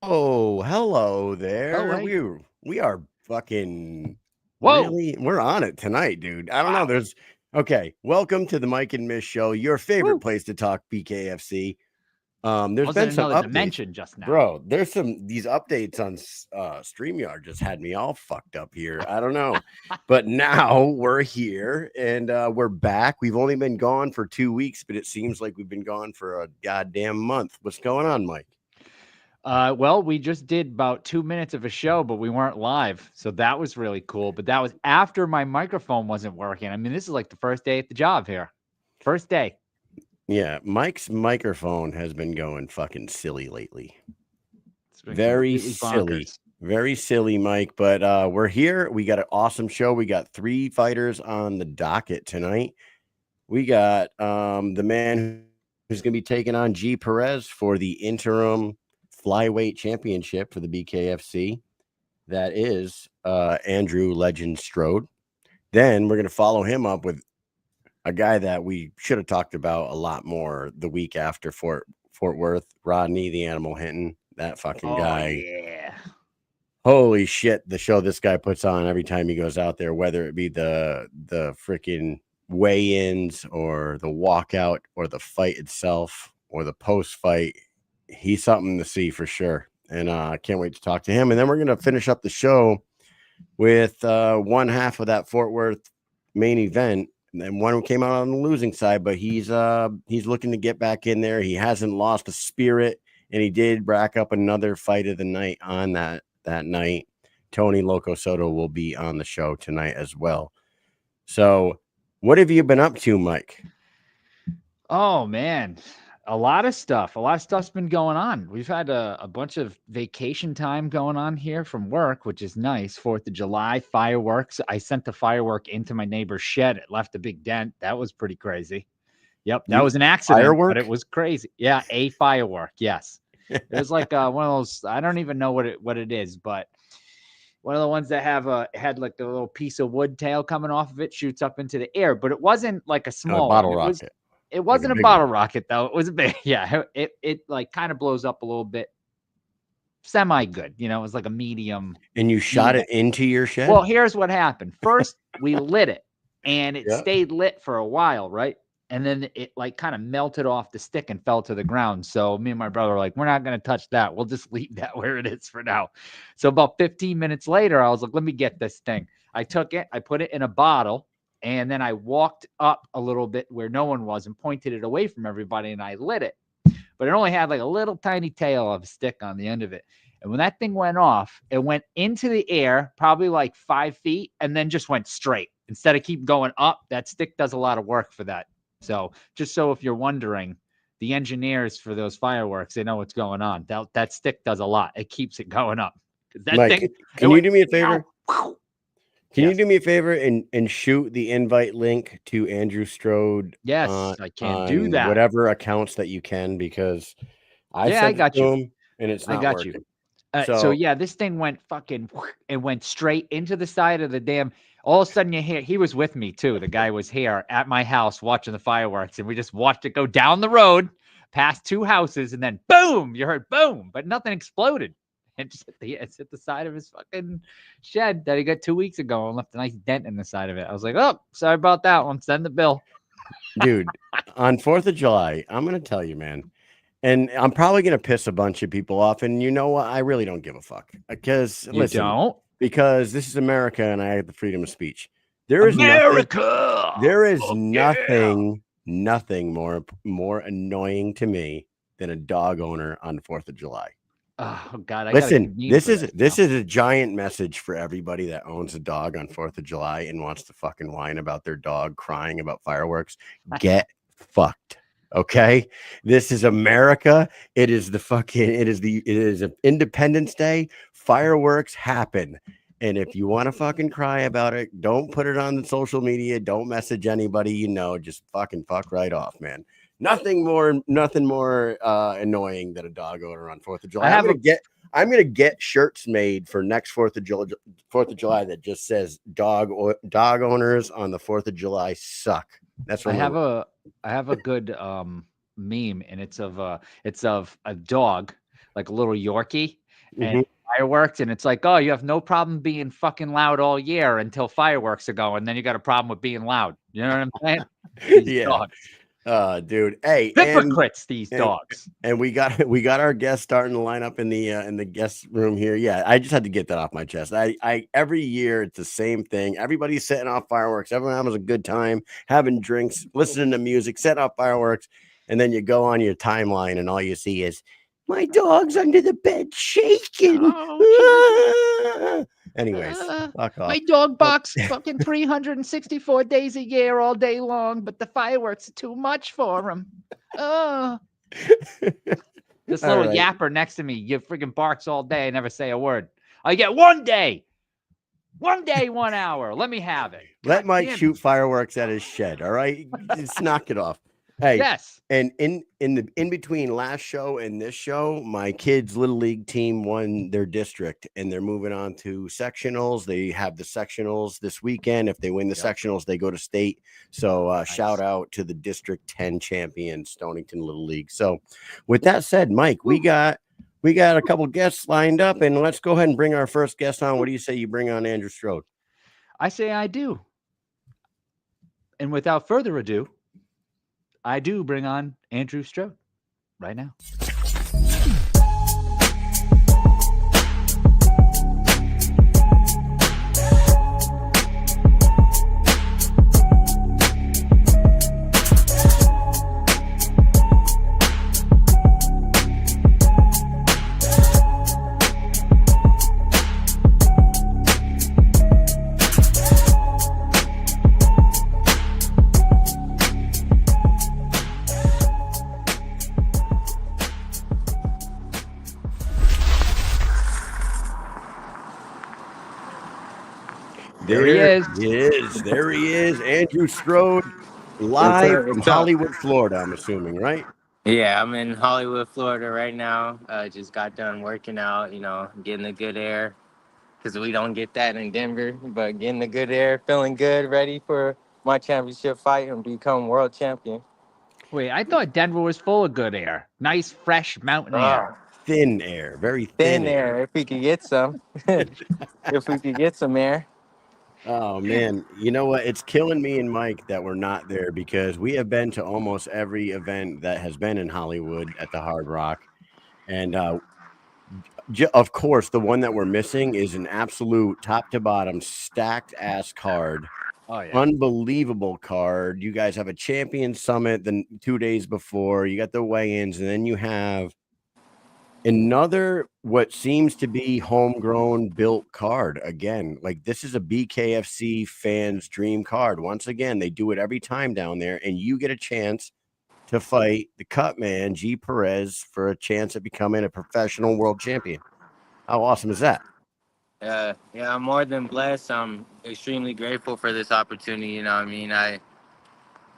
Oh, hello there. Oh, hey. We are fucking Whoa. we're on it tonight, dude. I don't know. Okay. Welcome to the Mike and Mish show, your favorite Woo. place to talk BKFC. There's I was been in some another updates, dimension just now. bro. There's these updates on StreamYard just had me all fucked up here. I don't know, but now we're here and we're back. We've only been gone for 2 weeks, but it seems like we've been gone for a goddamn month. What's going on, Mike? Well, we just did about 2 minutes of a show, but we weren't live. So that was really cool. But that was after my microphone wasn't working. I mean, this is like the first day at the job here. First day. Yeah, Mike's microphone has been going fucking silly lately. It's been Very completely silly. bonkers. Very silly, Mike. But we're here. We got an awesome show. We got 3 fighters on the docket tonight. We got the man who's going to be taking on Gee Perez for the interim flyweight championship for the BKFC. That is Andrew Legend Strode. Then we're going to follow him up with a guy that we should have talked about a lot more the week after Fort Worth, Rodney, the Animal Hinton, that fucking guy. Yeah. Holy shit, the show this guy puts on every time he goes out there, whether it be the freaking weigh-ins or the walkout or the fight itself or the post-fight, he's something to see for sure. And I can't wait to talk to him. And then we're going to finish up the show with one half of that Fort Worth main event. And then one who came out on the losing side, but he's looking to get back in there. He hasn't lost a spirit, and he did rack up another fight of the night on that night. Tony Loco Soto will be on the show tonight as well. So what have you been up to, Mike? Oh, man. A lot of stuff. A lot of stuff's been going on. We've had a bunch of vacation time going on here from work, which is nice. 4th of July, fireworks. I sent the firework into my neighbor's shed. It left a big dent. That was pretty crazy. Yep, that was an accident, firework? But it was crazy. Yeah, a firework, yes. It was like one of those, I don't even know what it is, but one of the ones that had like a little piece of wood tail coming off of it, shoots up into the air. But it wasn't like a small bottle one. rocket. It wasn't a bottle rocket, though. It was a big, yeah. It like kind of blows up a little bit. Semi good, it was like a medium. And you shot it into your shed? Well, here's what happened. First, we lit it, and it stayed lit for a while, right? And then it like kind of melted off the stick and fell to the ground. So me and my brother were like, we're not going to touch that. We'll just leave that where it is for now. So about 15 minutes later, I was like, let me get this thing. I took it, I put it in a bottle. And then I walked up a little bit where no one was and pointed it away from everybody, and I lit it. But it only had like a little tiny tail of a stick on the end of it. And when that thing went off, it went into the air, probably like 5 feet, and then just went straight. Instead of keep going up, that stick does a lot of work for that. So just so if you're wondering, the engineers for those fireworks, they know what's going on. That stick does a lot. It keeps it going up. That Mike, thing, can you do me a favor? Can you do me a favor and shoot the invite link to Andrew Strode? Yes, I can do that. Whatever accounts that you can, because I got you. Him and it's not I got working. you. So yeah, this thing went it went straight into the side of the damn. All of a sudden you hear, he was with me too. The guy was here at my house watching the fireworks, and we just watched it go down the road, past 2 houses, and then boom, you heard boom, but nothing exploded. And just hit the side of his fucking shed that he got 2 weeks ago and left a nice dent in the side of it. I was like, oh, sorry about that one. Send the bill. Dude, on 4th of July, I'm going to tell you, man, and I'm probably going to piss a bunch of people off. And you know what? I really don't give a fuck. Because, because this is America and I have the freedom of speech. There is America. Nothing more annoying to me than a dog owner on the 4th of July. Oh God! Listen, this is a giant message for everybody that owns a dog on 4th of July and wants to fucking whine about their dog crying about fireworks. Get fucked. Okay, this is America. It is Independence Day. Fireworks happen, and if you want to fucking cry about it, don't put it on the social media. Don't message anybody. Just fuck right off, man. Nothing more annoying than a dog owner on 4th of July. I'm gonna get shirts made for next 4th of July that just says dog owners on the 4th of July suck. That's what I have a good meme, and it's of a dog, like a little Yorkie, and fireworks, and it's like, oh, you have no problem being fucking loud all year until fireworks are going, then you got a problem with being loud. You know what I'm saying? These dogs. Dude. Hey, Hypocrites, these dogs. And we got our guests starting to line up in the guest room here. Yeah, I just had to get that off my chest. I every year it's the same thing. Everybody's setting off fireworks. Everyone having a good time, having drinks, listening to music, setting off fireworks, and then you go on your timeline and all you see is my dog's under the bed shaking. Oh, anyways, fuck off. My dog barks fucking 364 days a year, all day long, but the fireworks are too much for him. Oh. This little yapper next to me, you freaking barks all day. I never say a word. I get 1 day, 1 hour. Let me have it. Let Mike shoot fireworks at his shed. All right, just knock it off. Hey, yes. And in between last show and this show, my kids' little league team won their district, and they're moving on to sectionals. They have the sectionals this weekend. If they win the sectionals, they go to state. So nice. Shout out to the District 10 champion, Stonington Little League. So, with that said, Mike, we got a couple guests lined up, and let's go ahead and bring our first guest on. What do you say you bring on Andrew Strode? I say I do. And without further ado, I do bring on Andrew Strode right now. There he is. There he is. Andrew Strode, live from Hollywood, Florida, I'm assuming, right? Yeah, I'm in Hollywood, Florida right now. Just got done working out, getting the good air. Because we don't get that in Denver. But getting the good air, feeling good, ready for my championship fight and become world champion. Wait, I thought Denver was full of good air. Nice, fresh mountain air. Thin air. Very thin air. If we could get some. If we could get some air. Oh, man. You know what? It's killing me and Mike that we're not there because we have been to almost every event that has been in Hollywood at the Hard Rock. And, of course, the one that we're missing is an absolute top to bottom stacked ass card. Oh, yeah. Unbelievable card. You guys have a champion summit the 2 days before. You got the weigh-ins, and then you have another what seems to be homegrown built card again. Like, this is a BKFC fans dream card. Once again, they do it every time down there, and you get a chance to fight the cut man Gee Perez for a chance at becoming a professional world champion. How awesome is that? Yeah, I'm more than blessed. I'm extremely grateful for this opportunity.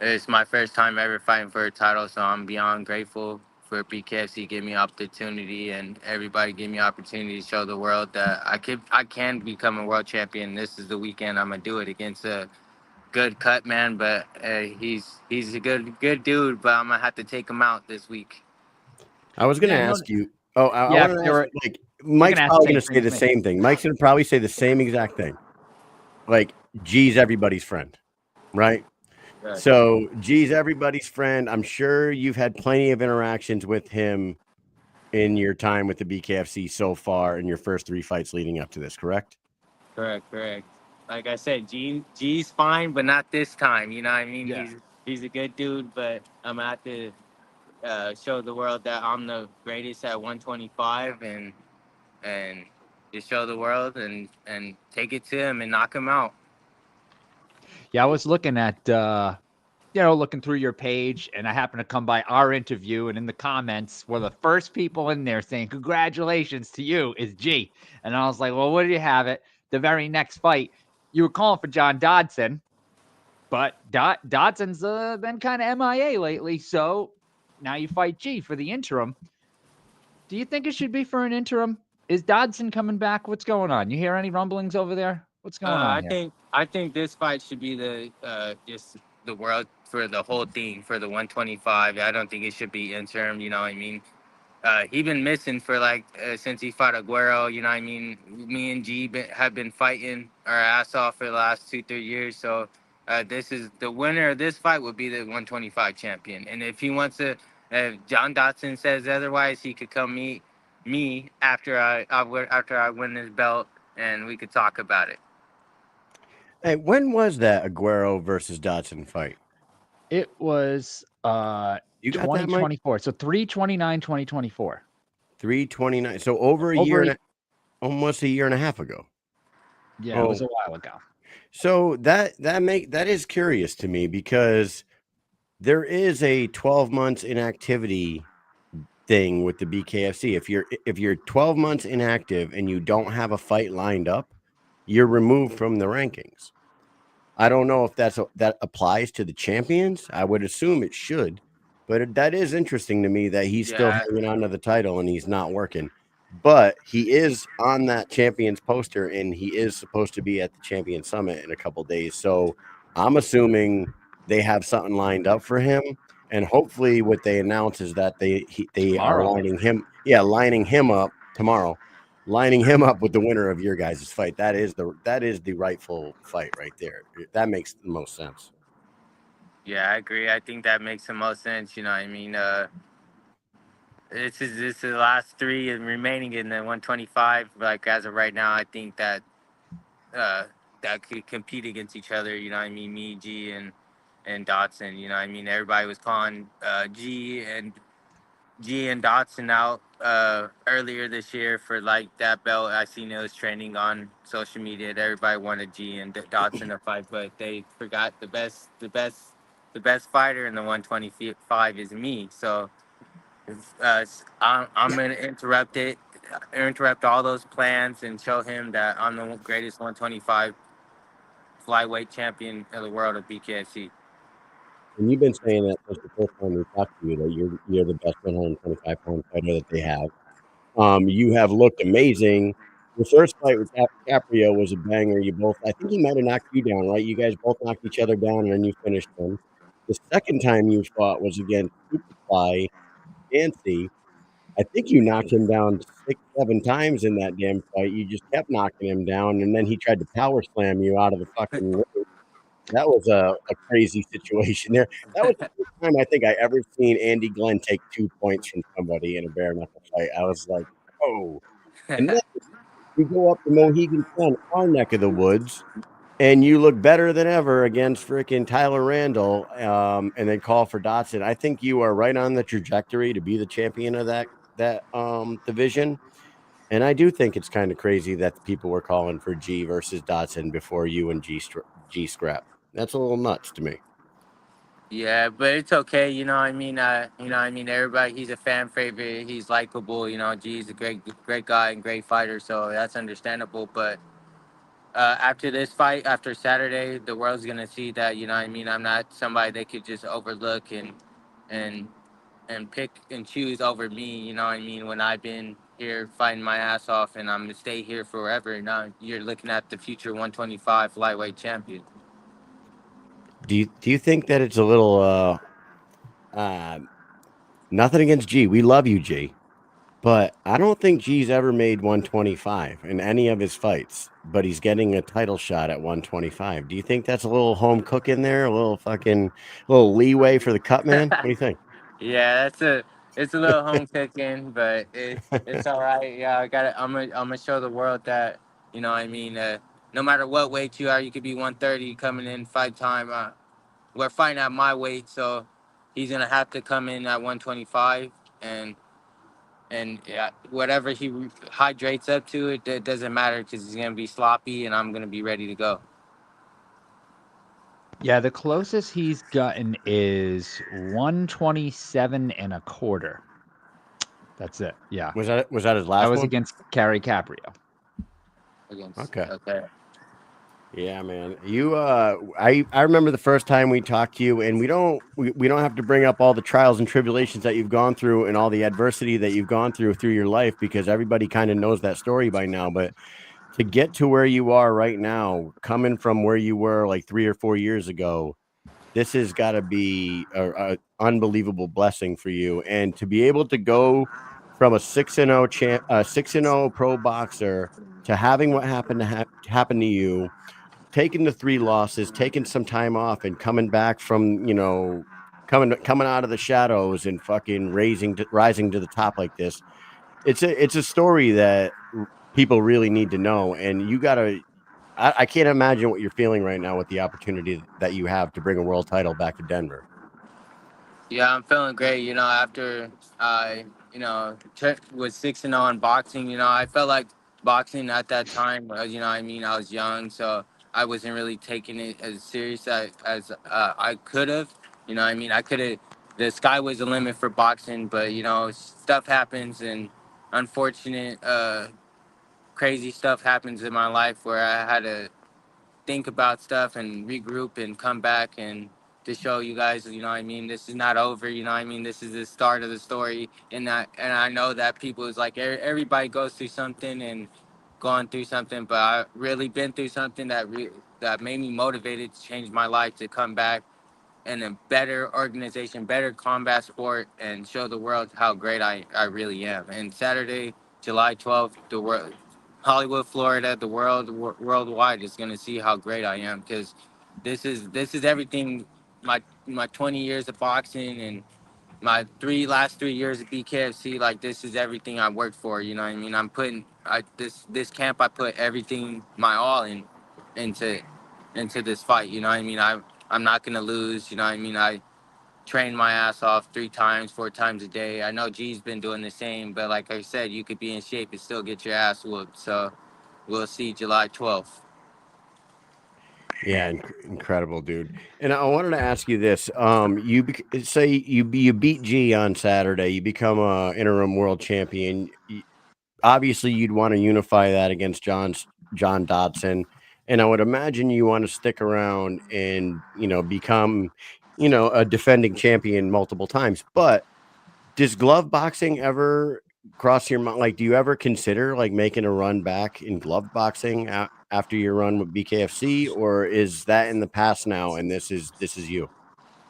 It's my first time ever fighting for a title, so I'm beyond grateful for BKFC giving me opportunity and everybody giving me opportunity to show the world that I can become a world champion. This is the weekend I'm gonna do it against a good cut man, but he's a good dude. But I'm gonna have to take him out this week. I was gonna ask you. Oh, I want to ask, like, Mike's probably gonna say the same thing. Mike's gonna probably say the same exact thing. Like, Gee's everybody's friend, right? Right. So Gee's everybody's friend. I'm sure you've had plenty of interactions with him in your time with the BKFC so far in your first 3 fights leading up to this, correct? Correct. Like I said, Gee's fine, but not this time. You know what I mean? Yeah. He's a good dude, but I'm gonna have to show the world that I'm the greatest at 125 and just show the world and take it to him and knock him out. Yeah, I was looking at, looking through your page, and I happened to come by our interview, and in the comments were the first people in there saying, congratulations to you is Gee. And I was like, well, what do you have it? The very next fight, you were calling for John Dodson, but Dodson's been kind of MIA lately, so now you fight Gee for the interim. Do you think it should be for an interim Is Dodson coming back? What's going on? You hear any rumblings over there? What's going on here? I think this fight should be the just the world for the whole thing for the 125. I don't think it should be interim. You know what I mean? He been missing for like since he fought Aguero. You know what I mean? Me and G have been fighting our ass off for the last 2-3 years. So this is the winner of this fight would be the 125 champion. And if he wants to, if John Dotson says otherwise, he could come meet me after I win this belt, and we could talk about it. Hey, when was that Aguero versus Dodson fight? It was You got that, Mike? 2024. So 3/29/2024. 3/29. So over a year, almost a year and a half ago. Yeah, it was a while ago. So that is curious to me because there is a 12 months inactivity thing with the BKFC. If you're 12 months inactive and you don't have a fight lined up, you're removed from the rankings. I don't know if that applies to the champions. I would assume it should, but that is interesting to me that he's still hanging on to the title and he's not working. But he is on that champions poster and he is supposed to be at the champion summit in a couple days. So I'm assuming they have something lined up for him. And hopefully what they announce is that they are lining him up tomorrow, lining him up with the winner of your guys' fight. That is the rightful fight right there. That makes the most sense. Yeah, I agree. I think that makes the most sense. You know what I mean? This is the last three and remaining in the 125. Like as of right now, I think that that could compete against each other. You know what I mean? Me, G, and Dotson. You know what I mean? Everybody was calling G and Dotson out earlier this year for like that belt. I seen it was trending on social media. That everybody wanted G and Dotson to fight, but they forgot the best fighter in the 125 is me. So I'm gonna interrupt all those plans and show him that I'm the greatest 125 flyweight champion of the world of BKFC. And you've been saying that since the first time we talked to you that you're the best 125-pound fighter that they have. You have looked amazing. The first fight with Caprio was a banger. I think he might have knocked you down, right? You guys both knocked each other down, and then you finished him. The second time you fought was against Superfly Dancy. I think you knocked him down 6-7 times in that damn fight. You just kept knocking him down, and then he tried to power slam you out of the fucking ring. That was a crazy situation there. That was the first time I think I ever seen Andy Glenn take 2 points from somebody in a bare knuckle fight. I was like, oh. And then we go up to Mohegan Sun, our neck of the woods, and you look better than ever against freaking Tyler Randall, and then call for Dotson. I think you are right on the trajectory to be the champion of that division. And I do think it's kind of crazy that people were calling for G versus Dotson before you and G scrap. That's a little nuts to me. Yeah, but it's okay. You know what I mean? Everybody, he's a fan favorite. He's likable. You know, G's a great guy and great fighter. So that's understandable. But after this fight, after Saturday, the world's going to see that, you know what I mean? I'm not somebody they could just overlook and pick and choose over me. You know what I mean? When I've been here fighting my ass off and I'm going to stay here forever. Now you're looking at the future 125 lightweight champion. Do you think that it's a little nothing against G? We love you, G. But I don't think G's ever made 125 in any of his fights, but he's getting a title shot at 125. Do you think that's a little home cook in there? A little leeway for the cut man? What do you think? Yeah, it's a little home cooking, but it's all right. Yeah, I'm gonna show the world that, you know what I mean, no matter what weight you are, you could be 130 coming in fight time. We're fighting at my weight, so he's gonna have to come in at 125 and yeah, whatever he hydrates up to, it doesn't matter because he's gonna be sloppy and I'm gonna be ready to go. Yeah, the closest he's gotten is 127.25. That's it. Yeah. Was that his last one? That was against Gary Caprio. Okay. Yeah, man. I remember the first time we talked to you, and we don't have to bring up all the trials and tribulations that you've gone through and all the adversity that you've gone through your life, because everybody kind of knows that story by now. But to get to where you are right now, coming from where you were like 3 or 4 years ago, this has got to be a unbelievable blessing for you. And to be able to go from a 6-0 champ, 6-0 pro boxer to having what happened to happen to you, taking the 3 losses, taking some time off, and coming back from, coming out of the shadows and fucking rising to the top like this. It's a story that people really need to know, and you gotta. I can't imagine what you're feeling right now with the opportunity that you have to bring a world title back to Denver. Yeah, I'm feeling great. After I, was 6-0 in boxing, I felt like boxing at that time, I was young, so I wasn't really taking it as serious as I could have. I could have, the sky was the limit for boxing, but, stuff happens and unfortunate, crazy stuff happens in my life where I had to think about stuff and regroup and come back and to show you guys, this is not over, this is the start of the story. And I know that people is like everybody goes through something and gone through something, but I really been through something that made me motivated to change my life to come back in a better organization, better combat sport, and show the world how great I really am. And Saturday, July 12th, the world, Hollywood, Florida, the worldwide is gonna see how great I am, because this is everything. My 20 years of boxing and my last 3 years at BKFC, like this is everything I worked for. You know what I mean? I'm putting this camp. I put everything, my all into into this fight. You know what I mean? I'm not gonna lose. You know what I mean? I train my ass off 3 times, 4 times a day. I know G's been doing the same, but like I said, you could be in shape and still get your ass whooped. So we'll see July 12th. Yeah, incredible, dude. And I wanted to ask you this: say you beat G on Saturday, you become a interim world champion. Obviously, you'd want to unify that against John Dodson, and I would imagine you want to stick around and become a defending champion multiple times. But does glove boxing ever cross your mind? Like, do you ever consider like making a run back in glove boxing after your run with BKFC, or is that in the past now and this is you?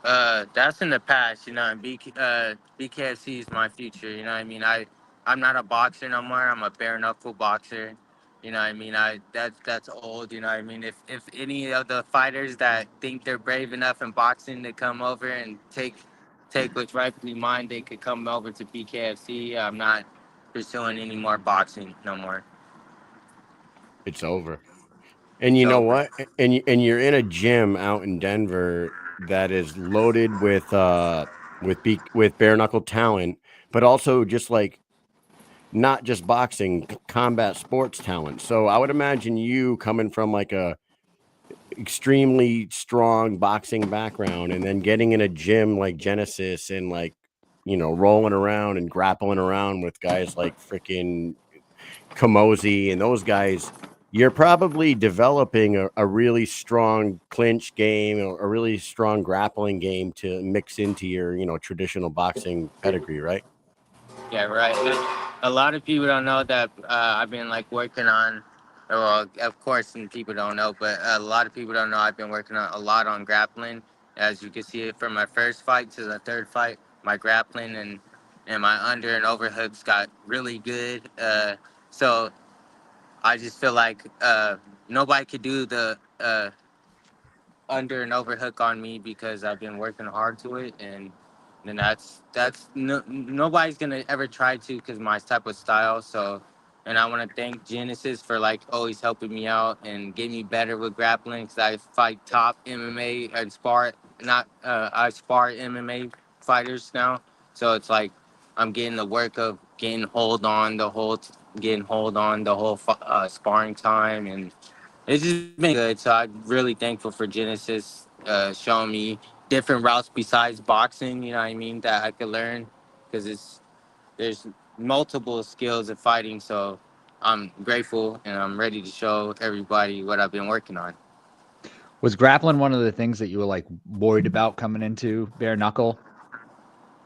That's in the past, and BKFC is my future, I'm not a boxer no more. I'm a bare knuckle boxer. That's old, If any of the fighters that think they're brave enough in boxing to come over and take what's rightfully mine, they could come over to BKFC. I'm not pursuing any more boxing no more. It's over. And It's you know over. what? And you're in a gym out in Denver that is loaded with bare knuckle talent, but also just like not just boxing, combat sports talent. So I would imagine you coming from like a extremely strong boxing background and then getting in a gym like Genesis and like rolling around and grappling around with guys like freaking Kamosi and those guys, you're probably developing a really strong clinch game or a really strong grappling game to mix into your, traditional boxing pedigree, right? Yeah, right. A lot of people don't know that I've been like working on. Well, of course, and people don't know, but a lot of people don't know I've been working on a lot on grappling. As you can see it from my first fight to the third fight, my grappling and my under and overhooks got really good. So I just feel like nobody could do the under and overhook on me because I've been working hard to it, and then that's no, nobody's gonna ever try to because my type of style. So, and I want to thank Genesis for like always helping me out and getting me better with grappling because I fight top MMA and spar not I spar MMA fighters now. So it's like I'm getting the work of getting hold on the whole sparring time, and it's just been good. So I'm really thankful for Genesis showing me different routes besides boxing. You know what I mean? That I could learn because there's multiple skills of fighting. So I'm grateful and I'm ready to show everybody what I've been working on. Was grappling one of the things that you were like worried about coming into bare knuckle?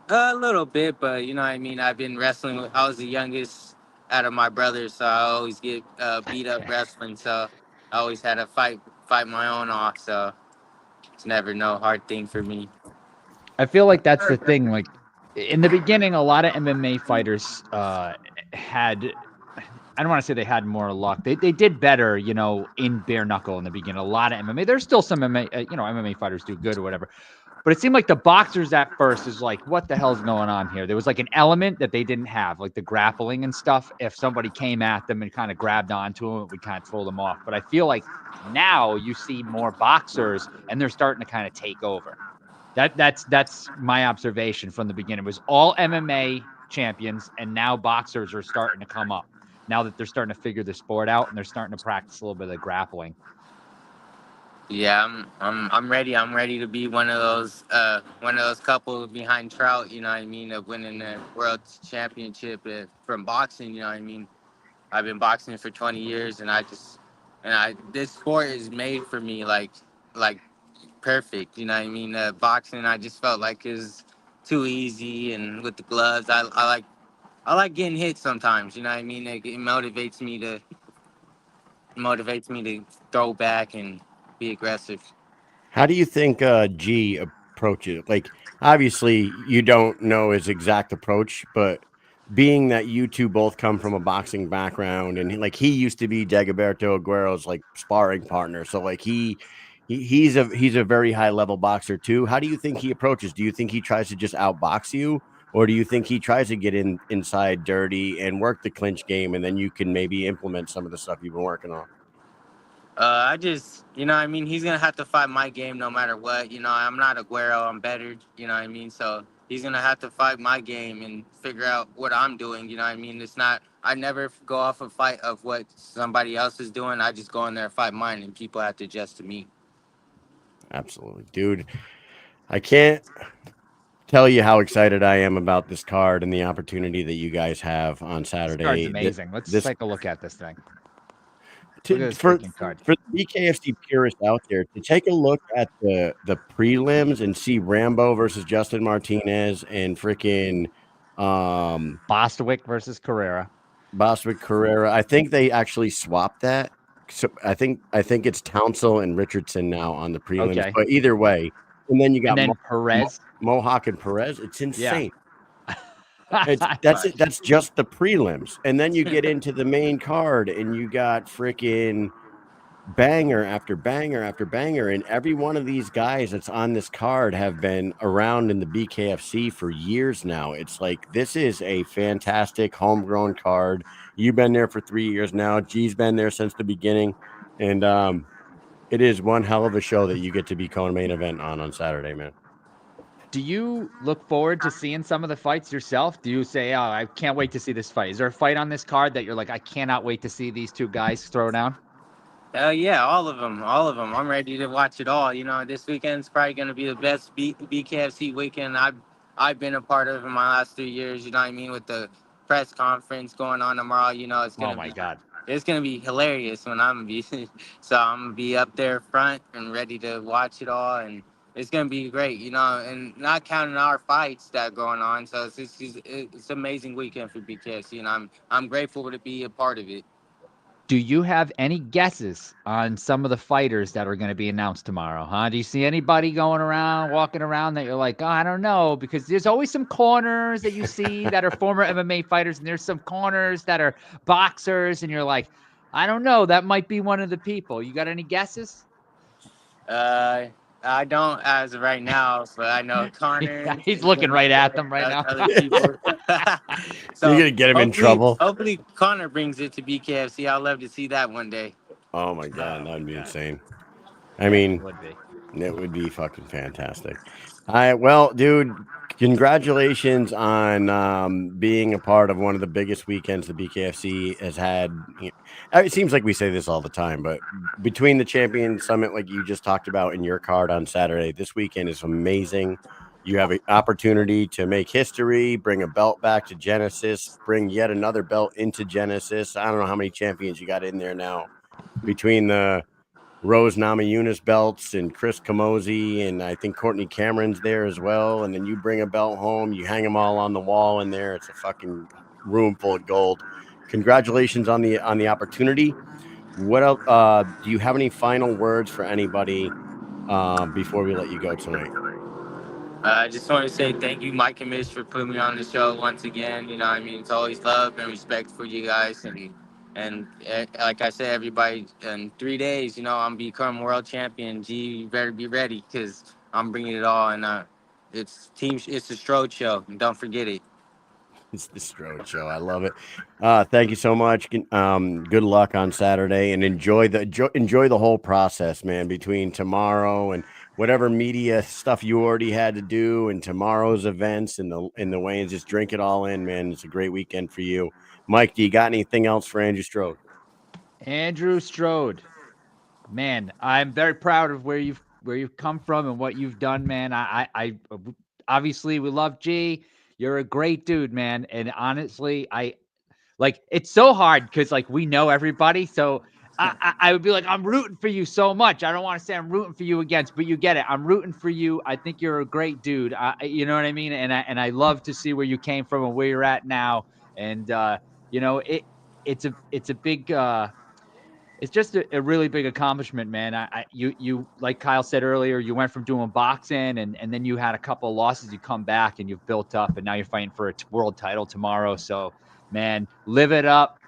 A little bit, but you know what I mean. I've been wrestling. I was the youngest out of my brothers, so I always get beat up wrestling. So I always had to fight my own off. So it's never no hard thing for me. I feel like that's the thing. Like in the beginning, a lot of MMA fighters had. I don't want to say they had more luck. They did better, you know, in bare knuckle in the beginning. A lot of MMA. There's still some MMA, MMA fighters do good or whatever. But it seemed like the boxers at first is like, what the hell's going on here? There was like an element that they didn't have, like the grappling and stuff. If somebody came at them and kind of grabbed onto them, it would kind of throw them off. But I feel like now you see more boxers and they're starting to kind of take over. That's my observation from the beginning. It was all MMA champions, and now boxers are starting to come up. Now that they're starting to figure the sport out and they're starting to practice a little bit of grappling. Yeah, I'm ready. I'm ready to be one of those couple behind Trout. You know what I mean, of winning the world championship from boxing. You know what I mean. I've been boxing for 20 years, and this sport is made for me, like perfect. You know what I mean. Boxing, I just felt like it was too easy, and with the gloves, I like getting hit sometimes. You know what I mean. It motivates me to throw back and be aggressive. How do you think G approaches it? Like, obviously, you don't know his exact approach, but being that you two both come from a boxing background, and he used to be Dagoberto Aguero's like sparring partner, so like he's a very high level boxer too. How do you think he approaches? Do you think he tries to just outbox you, or do you think he tries to get inside dirty and work the clinch game, and then you can maybe implement some of the stuff you've been working on? You know what I mean, he's going to have to fight my game no matter what. You know, I'm not Aguero, I'm better, you know what I mean? So he's going to have to fight my game and figure out what I'm doing, you know what I mean? I never go off a fight of what somebody else is doing. I just go in there and fight mine, and people have to adjust to me. Absolutely. Dude, I can't tell you how excited I am about this card and the opportunity that you guys have on Saturday. This card's amazing. Let's take a look at this thing. For the BKFC purists out there, to take a look at the prelims and see Rambo versus Justin Martinez and freaking Bostwick versus Carrera. I think they actually swapped that. So I think it's Townsell and Richardson now on the prelims. Okay. But either way, and then you got Perez, Mohawk and Perez. It's insane. Yeah. That's just the prelims, and then you get into the main card, and you got freaking banger after banger after banger, and every one of these guys that's on this card have been around in the BKFC for years now. It's like, this is a fantastic homegrown card. You've been there for 3 years now. G's been there since the beginning, and it is one hell of a show that you get to be co-main event on Saturday, man. Do you look forward to seeing some of the fights yourself? Do you say, oh, I can't wait to see this fight? Is there a fight on this card that you're like, I cannot wait to see these two guys throw down? Yeah, all of them. I'm ready to watch it all. You know, this weekend's probably going to be the best BKFC weekend I've been a part of in my last 3 years. You know what I mean? With the press conference going on tomorrow, you know, it's going to God. It's going to be hilarious when I'm going to be. So I'm going to be up there front and ready to watch it all. And it's going to be great, you know, and not counting our fights that are going on. So it's an amazing weekend for BKFC, and I'm grateful to be a part of it. Do you have any guesses on some of the fighters that are going to be announced tomorrow, huh? Do you see anybody walking around that you're like, oh, I don't know? Because there's always some corners that you see that are former MMA fighters, and there's some corners that are boxers, and you're like, I don't know. That might be one of the people. You got any guesses? I don't as of right now, but I know Connor. He's looking right at them right now. Other people. So you're gonna get him in trouble. Hopefully, Connor brings it to BKFC. I'd love to see that one day. Oh my god, that'd be insane. I mean, it would be fucking fantastic. Well, dude, congratulations on being a part of one of the biggest weekends the BKFC has had. It seems like we say this all the time, but between the Champion Summit, like you just talked about in your card on Saturday, this weekend is amazing. You have an opportunity to make history, bring a belt back to Genesis, bring yet another belt into Genesis. I don't know how many champions you got in there now between the Rose Namajunas belts and Chris Camozzi, and I think Courtney Cameron's there as well. And then you bring a belt home, you hang them all on the wall in there. It's a fucking room full of gold. Congratulations on the opportunity. What else? Do you have any final words for anybody before we let you go tonight? I just want to say thank you, Mike and Mish, for putting me on the show once again. You know, I mean, it's always love and respect for you guys, and like I said, everybody, in 3 days, you know, I'm becoming world champion. G, you better be ready because I'm bringing it all, and it's the Strode show, and don't forget it. It's the Strode show. I love it. Thank you so much. Good luck on Saturday, and enjoy the whole process, man. Between tomorrow and whatever media stuff you already had to do, and tomorrow's events and the weigh-ins, just drink it all in, man. It's a great weekend for you, Mike. Do you got anything else for Andrew Strode? Andrew Strode, man, I'm very proud of where you've come from and what you've done, man. I obviously we love G. You're a great dude, man. And honestly, it's so hard because we know everybody. So I would be like, I'm rooting for you so much. I don't want to say I'm rooting for you against, but you get it. I'm rooting for you. I think you're a great dude. You know what I mean? And I love to see where you came from and where you're at now. And you know, it's a big it's just a really big accomplishment, man. You like Kyle said earlier, you went from doing boxing and then you had a couple of losses. You come back and you've built up, and now you're fighting for a world title tomorrow. So, man, live it up,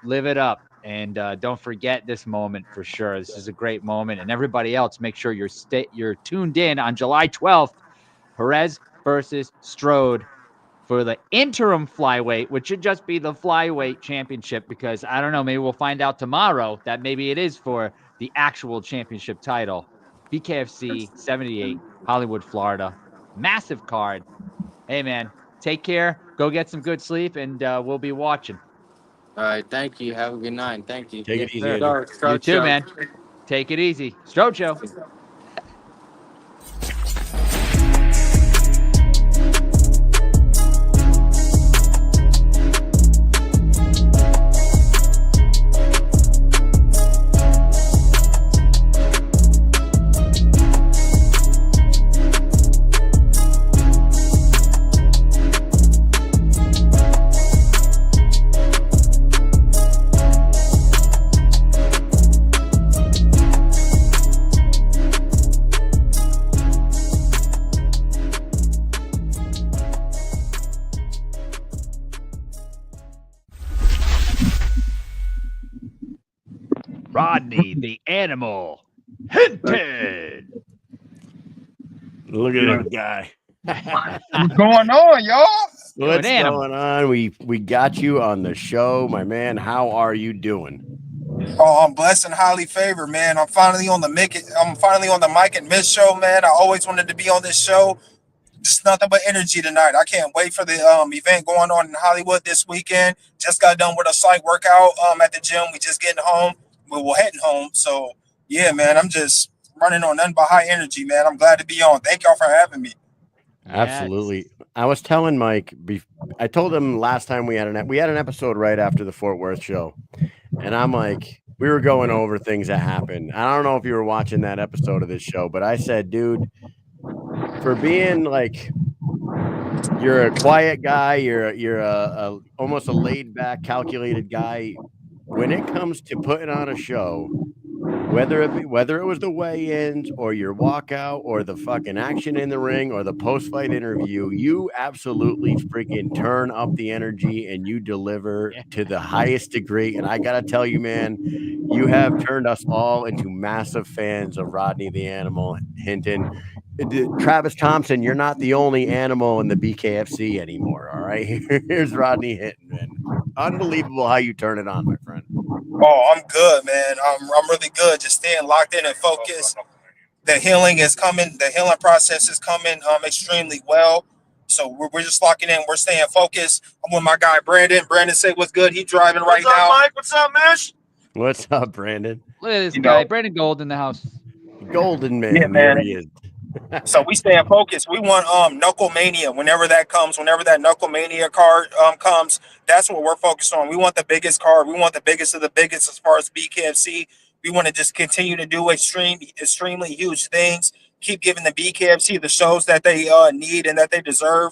and don't forget this moment for sure. This is a great moment, and everybody else, make sure you're tuned in on July 12th. Perez versus Strode for the interim flyweight, which should just be the flyweight championship, because I don't know, maybe we'll find out tomorrow that maybe it is for the actual championship title. BKFC 78, Hollywood, Florida. Massive card. Hey, man, take care. Go get some good sleep, and we'll be watching. All right, thank you. Have a good night. Thank you. Take it easy, Andrew. You too, man. Take it easy. Strode Show. Rodney, the animal. Hinton. Look at that guy. What's going on, y'all? What's going on? We got you on the show, my man. How are you doing? Oh, I'm blessed and highly favored, man. I'm finally on the Mike and Mish show, man. I always wanted to be on this show. Just nothing but energy tonight. I can't wait for the event going on in Hollywood this weekend. Just got done with a site workout at the gym. We just getting home. We're heading home. So yeah, man, I'm just running on nothing but high energy, man. I'm glad to be on. Thank y'all for having me. Absolutely. I was telling Mike, I told him last time we had an episode right after the Fort Worth show, and I'm like, we were going over things that happened. I don't know if you were watching that episode of this show, but I said, dude, for being like, you're a quiet guy, you're a almost a laid back, calculated guy. When it comes to putting on a show, whether it was the weigh-ins or your walkout or the fucking action in the ring or the post-fight interview, you absolutely freaking turn up the energy and you deliver to the highest degree. And I gotta tell you, man, you have turned us all into massive fans of Rodney the Animal Hinton. Travis Thompson, you're not the only animal in the BKFC anymore. All right, here's Rodney Hinton, man. Unbelievable how you turn it on, my friend. Oh, I'm good, man. I'm really good. Just staying locked in and focused. The healing is coming. The healing process is coming extremely well. So we're just locking in. We're staying focused. I'm with my guy Brandon. Brandon, say what's good. He's driving right now. What's up, Mike? What's up, Mish? What's up, Brandon? Look at this guy, Brandon Gold in the house. Golden man. Yeah, man. There he is. So we staying focused. We want Knuckle Mania whenever that comes, whenever that Knuckle Mania card comes. That's what we're focused on. We want the biggest card. We want the biggest of the biggest as far as BKFC. We want to just continue to do extremely huge things. Keep giving the BKFC the shows that they need and that they deserve.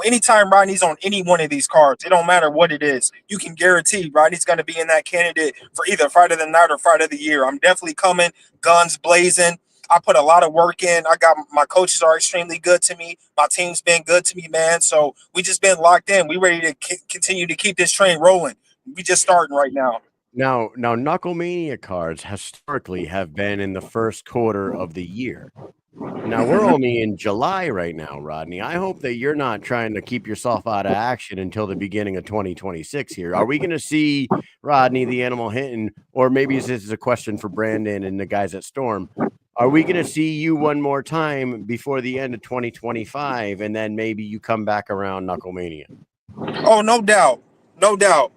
Anytime Rodney's on any one of these cards, it don't matter what it is, you can guarantee Rodney's going to be in that candidate for either Fight of the Night or Fight of the Year. I'm definitely coming, guns blazing. I put a lot of work in. My coaches are extremely good to me. My team's been good to me, man. So we just been locked in. We ready to continue to keep this train rolling. We just starting right now. Now, Knucklemania cards historically have been in the first quarter of the year. Now, we're only in July right now, Rodney. I hope that you're not trying to keep yourself out of action until the beginning of 2026 here. Are we going to see Rodney, the Animal Hinton, or maybe this is a question for Brandon and the guys at Storm, are we going to see you one more time before the end of 2025, and then maybe you come back around Knucklemania? Oh, no doubt. No doubt.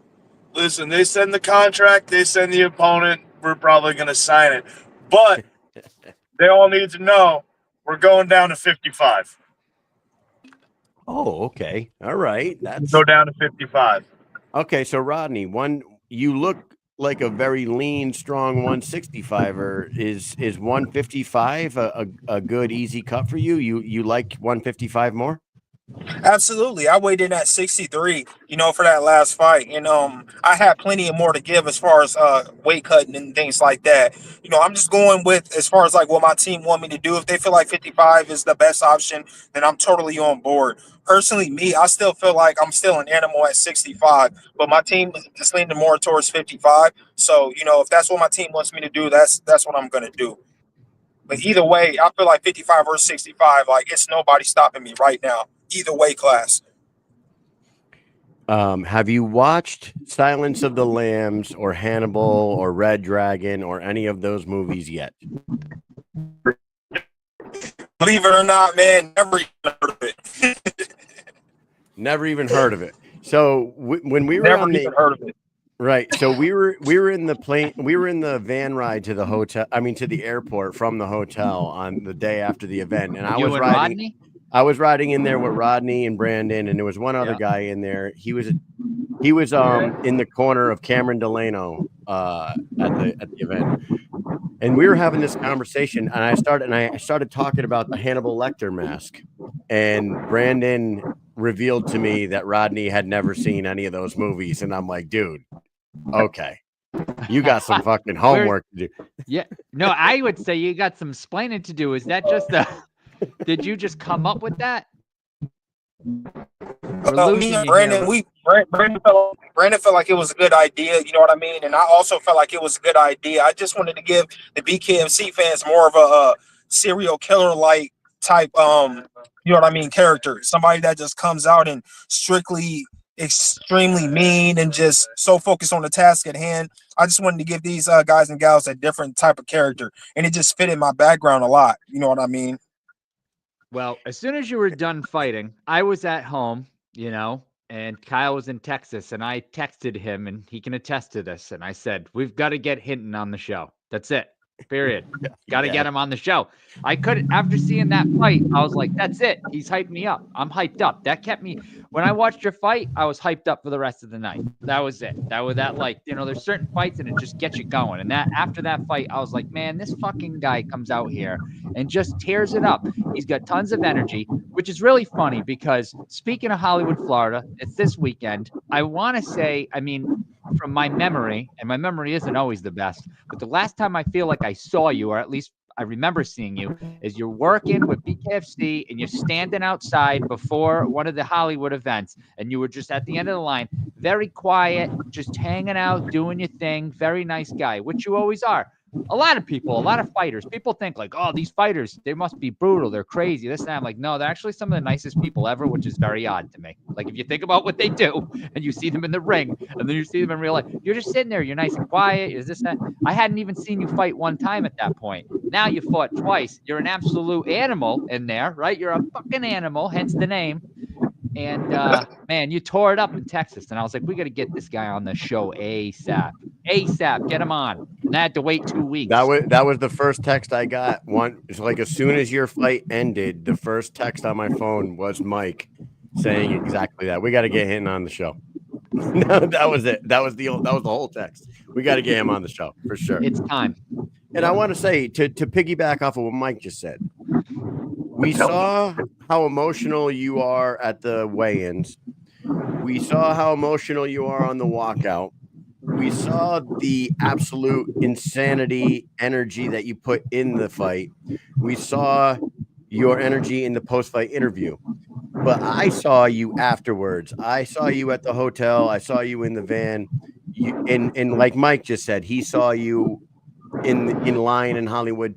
Listen, they send the contract, they send the opponent, we're probably going to sign it. But they all need to know we're going down to 55. Oh, okay. All right. Go down to 55. Okay, so Rodney, you look like a very lean, strong 165er. Is 155 a good, easy cut for you? You like 155 more? Absolutely. I weighed in at 63, for that last fight. And I had plenty of more to give as far as weight cutting and things like that. I'm just going with as far as like what my team want me to do. If they feel like 55 is the best option, then I'm totally on board. Personally, I still feel like I'm still an animal at 65, but my team is leaning more towards 55. So, if that's what my team wants me to do, that's what I'm going to do. But either way, I feel like 55 or 65, like it's nobody stopping me right now. Either way class. Have you watched Silence of the Lambs or Hannibal or Red Dragon or any of those movies yet? Believe it or not, man, never even heard of it. Never even heard of it. So when we were heard of it. Right. So we were in the plane. We were in the van ride to the hotel. I mean, to the airport from the hotel on the day after the event, and I was riding. Rodney? I was riding in there with Rodney and Brandon, and there was one other guy in there. He was in the corner of Cameron Delano at the event, and we were having this conversation. And I started talking about the Hannibal Lecter mask, and Brandon revealed to me that Rodney had never seen any of those movies, and I'm like, dude, okay, you got some fucking homework to do. Yeah, no, I would say you got some explaining to do. Is that just did you just come up with that? Me and Brandon, Brandon felt like it was a good idea, you know what I mean? And I also felt like it was a good idea. I just wanted to give the BKFC fans more of a serial killer-like type, you know what I mean, character. Somebody that just comes out and strictly extremely mean and just so focused on the task at hand. I just wanted to give these guys and gals a different type of character, and it just fit in my background a lot. You know what I mean? Well, as soon as you were done fighting, I was at home, and Kyle was in Texas, and I texted him, and he can attest to this. And I said, we've got to get Hinton on the show. That's it. Period. Got to get him on the show. I couldn't, after seeing that fight, I was like, that's it. He's hyped me up. I'm hyped up. That kept me, when I watched your fight, I was hyped up for the rest of the night. That was it. There's certain fights and it just gets you going. And that after that fight, I was like, man, this fucking guy comes out here and just tears it up. He's got tons of energy, which is really funny because speaking of Hollywood, Florida, it's this weekend. I want to say, from my memory, and my memory isn't always the best, but the last time I feel like I saw you, or at least I remember seeing you, is you're working with BKFC and you're standing outside before one of the Hollywood events, and you were just at the end of the line, very quiet, just hanging out, doing your thing, very nice guy, which you always are. A lot of fighters, people think like, oh, these fighters, they must be brutal, they're crazy, this and that. I'm like, no, they're actually some of the nicest people ever, which is very odd to me. Like, if you think about what they do and you see them in the ring and then you see them in real life, you're just sitting there, you're nice and quiet, is this that. I hadn't even seen you fight one time at that point. Now you fought twice. You're an absolute animal in there, right? You're a fucking animal, hence the name. And man, you tore it up in Texas. And I was like, we got to get this guy on the show ASAP. ASAP, get him on. And I had to wait 2 weeks. That was the first text I got. It's like as soon as your fight ended, the first text on my phone was Mike saying exactly that. We got to get him on the show. No, that was it. That was the whole text. We got to get him on the show for sure. It's time. And I want to say to piggyback off of what Mike just said, we saw how emotional you are at the weigh-ins. We saw how emotional you are on the walkout. We saw the absolute insanity energy that you put in the fight. We saw your energy in the post-fight interview. But I saw you afterwards. I saw you at the hotel. I saw you in the van. And like Mike just said, he saw you in line in Hollywood.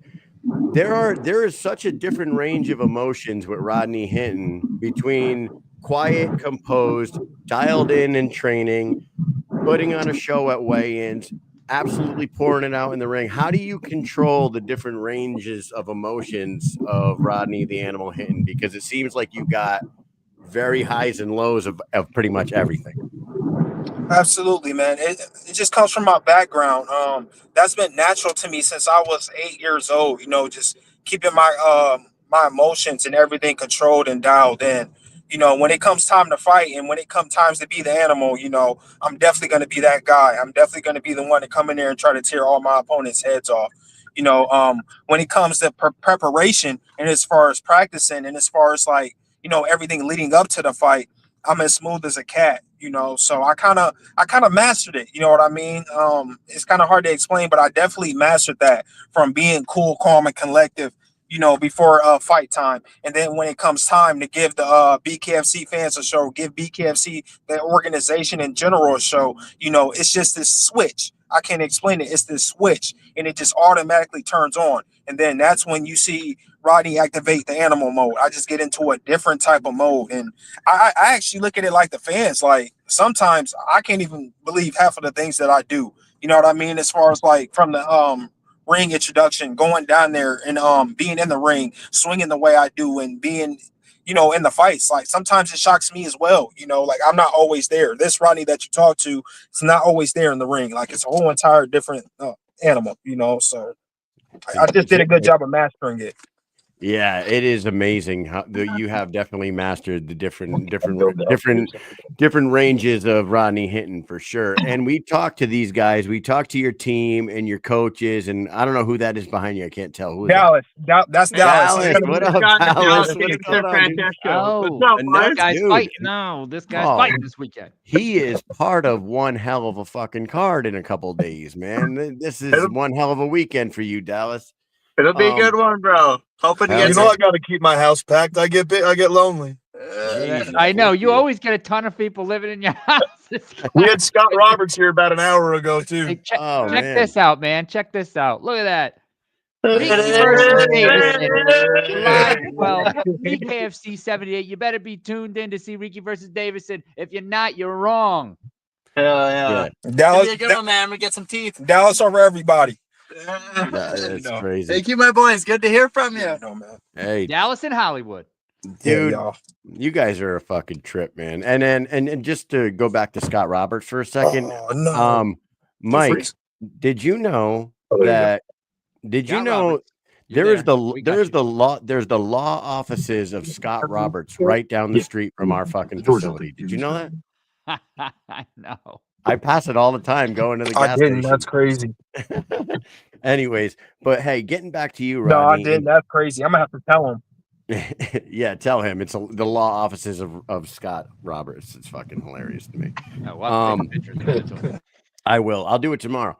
There is such a different range of emotions with Rodney Hinton between quiet, composed, dialed in training, putting on a show at weigh-ins, absolutely pouring it out in the ring. How do you control the different ranges of emotions of Rodney the Animal Hinton? Because it seems like you got very highs and lows of pretty much everything. Absolutely, man. It just comes from my background. That's been natural to me since I was 8 years old. You know, just keeping my my emotions and everything controlled and dialed in. You know, when it comes time to fight and when it comes times to be the animal, you know, I'm definitely going to be that guy. I'm definitely going to be the one to come in there and try to tear all my opponents' heads off. You know, when it comes to preparation and as far as practicing and as far as like, you know, everything leading up to the fight, I'm as smooth as a cat, you know. So I kind of mastered it. You know what I mean? It's kind of hard to explain, but I definitely mastered that from being cool, calm, and collective, you know, before fight time. And then when it comes time to give the BKFC fans a show, give BKFC, the organization in general, a show, you know, it's just this switch. I can't explain it. It's this switch, and it just automatically turns on. And then that's when you see Rodney activate the animal mode. I just get into a different type of mode. And I actually look at it like the fans. Like sometimes I can't even believe half of the things that I do. You know what I mean? As far as like from the ring introduction, going down there and being in the ring, swinging the way I do, and being, you know, in the fights. Like sometimes it shocks me as well. You know, like I'm not always there. This Rodney that you talk to, it's not always there in the ring. Like it's a whole entire different animal. You know, so I just did a good job of mastering it. Yeah, it is amazing how you have definitely mastered the different ranges of Rodney Hinton for sure. And we talked to these guys. We talked to your team and your coaches, and I don't know who that is behind you. I can't tell who. Dallas. That's Dallas. What up, Dallas? What's going on, dude? Oh, this guy's fighting. No, this guy's fighting this weekend. He is part of one hell of a fucking card in a couple of days, man. This is one hell of a weekend for you, Dallas. It'll be a good one, bro. Hoping to get. You know, I got to keep my house packed. I get lonely. I know you always get a ton of people living in your house. We had Scott Roberts here about an hour ago too. Hey, check this out, man. Check this out. Look at that. Ricky versus Davison. Live 12, BKFC 78. You better be tuned in to see Ricky versus Davison. If you're not, you're wrong. Hell yeah. Dallas, be a good one, man. We get some teeth. Dallas over everybody. That's crazy. Thank you, my boys. Good to hear from you. Hey, Dallas and Hollywood. Dude, you guys are a fucking trip, man. And then and just to go back to Scott Roberts for a second. Mike, did you know that? Did you know there's the law offices of Scott Roberts right down the street from our fucking facility? Did you know that? I know. I pass it all the time going to the gas station. That's crazy. Anyways, but hey, getting back to you, No, Rodney. I didn't. That's crazy. I'm gonna have to tell him. Yeah, tell him it's the law offices of Scott Roberts. It's fucking hilarious to me. I will. I'll do it tomorrow.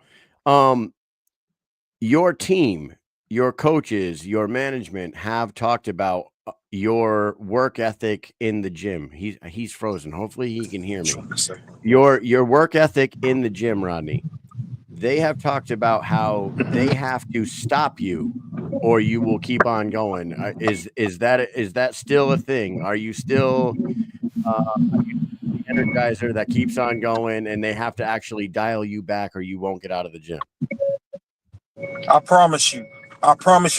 Your team, your coaches, your management have talked about your work ethic in the gym. He's frozen. Hopefully he can hear me. Your work ethic in the gym, Rodney. They have talked about how they have to stop you or you will keep on going. Is that still a thing? Are you still the energizer that keeps on going and they have to actually dial you back or you won't get out of the gym? I promise you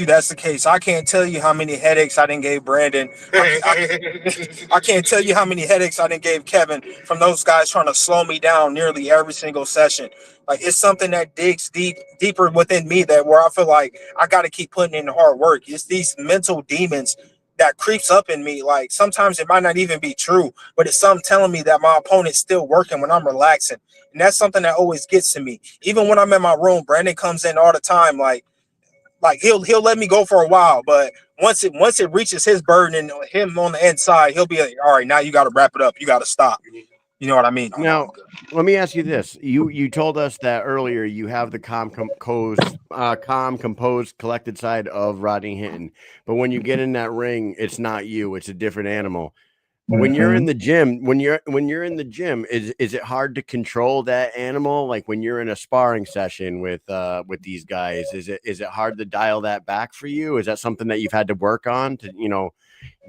that's the case. I can't tell you how many headaches I didn't gave Brandon. I can't tell you how many headaches I didn't gave Kevin from those guys trying to slow me down nearly every single session. Like it's something that digs deeper within me that where I feel like I got to keep putting in the hard work. It's these mental demons that creeps up in me. Like sometimes it might not even be true, but it's something telling me that my opponent's still working when I'm relaxing. And that's something that always gets to me. Even when I'm in my room, Brandon comes in all the time. Like, Like he'll let me go for a while, but once it reaches his burden and him on the inside, he'll be like, all right, now you got to wrap it up. You got to stop. You know what I mean? Now, let me ask you this. You told us that earlier you have the calm, composed, collected side of Rodney Hinton. But when you get in that ring, it's not you. It's a different animal. When you're in the gym, when you're in the gym, is it hard to control that animal? Like when you're in a sparring session with these guys, is it hard to dial that back for you? Is that something that you've had to work on to,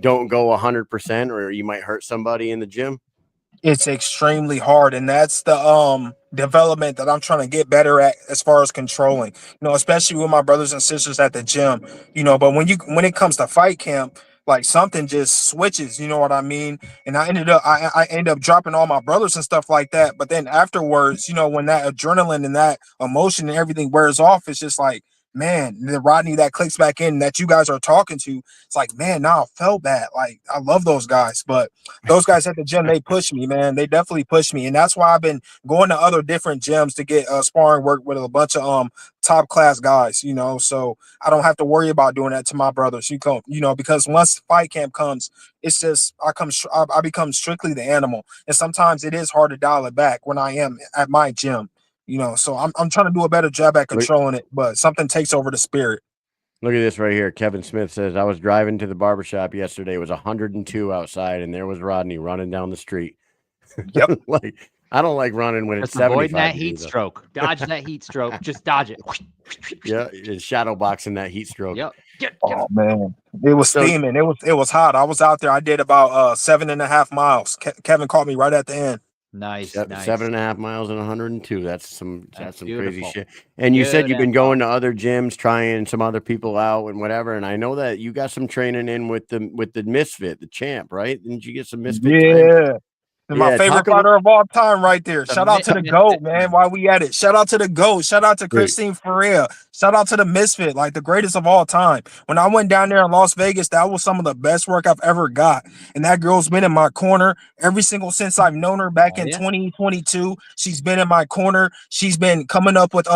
don't go 100% or you might hurt somebody in the gym? It's extremely hard, and that's the development that I'm trying to get better at as far as controlling, especially with my brothers and sisters at the gym, but when it comes to fight camp, like something just switches, you know what I mean? And I end up dropping all my brothers and stuff like that, but then afterwards, when that adrenaline and that emotion and everything wears off, it's just like, man, the Rodney that clicks back in that you guys are talking to, it's like, man, now I felt bad. Like, I love those guys, but those guys at the gym, they push me, man. They definitely push me. And that's why I've been going to other different gyms to get sparring work with a bunch of top class guys, so I don't have to worry about doing that to my brothers. Because once fight camp comes, it's just I become strictly the animal. And sometimes it is hard to dial it back when I am at my gym. So I'm trying to do a better job at controlling it, but something takes over the spirit. Look at this right here. Kevin Smith says, I was driving to the barbershop yesterday. It was 102 outside, and there was Rodney running down the street. Yep. I don't like running when it's Just avoiding 75 that heat stroke. Dodge that heat stroke. Just dodge it. Yeah, it's shadow boxing that heat stroke. Yep. Oh man, it was steaming. It was hot. I was out there. I did about 7.5 miles. Kevin caught me right at the end. Nice. 7.5 miles and 102. That's some crazy beautiful. shit. And you said you've been Beautiful. going to other gyms, trying some other people out and whatever. And I know that you got some training in with the Misfit, the champ, right? Didn't you get some Misfit time? Yeah. My favorite fighter of all time right there. Shout out to the GOAT, man, while we at it. Shout out to the GOAT. Shout out to Christine Ferreira. Shout out to the Misfit, like the greatest of all time. When I went down there in Las Vegas, that was some of the best work I've ever got. And that girl's been in my corner every single since I've known her back in 2022. She's been in my corner. She's been coming up with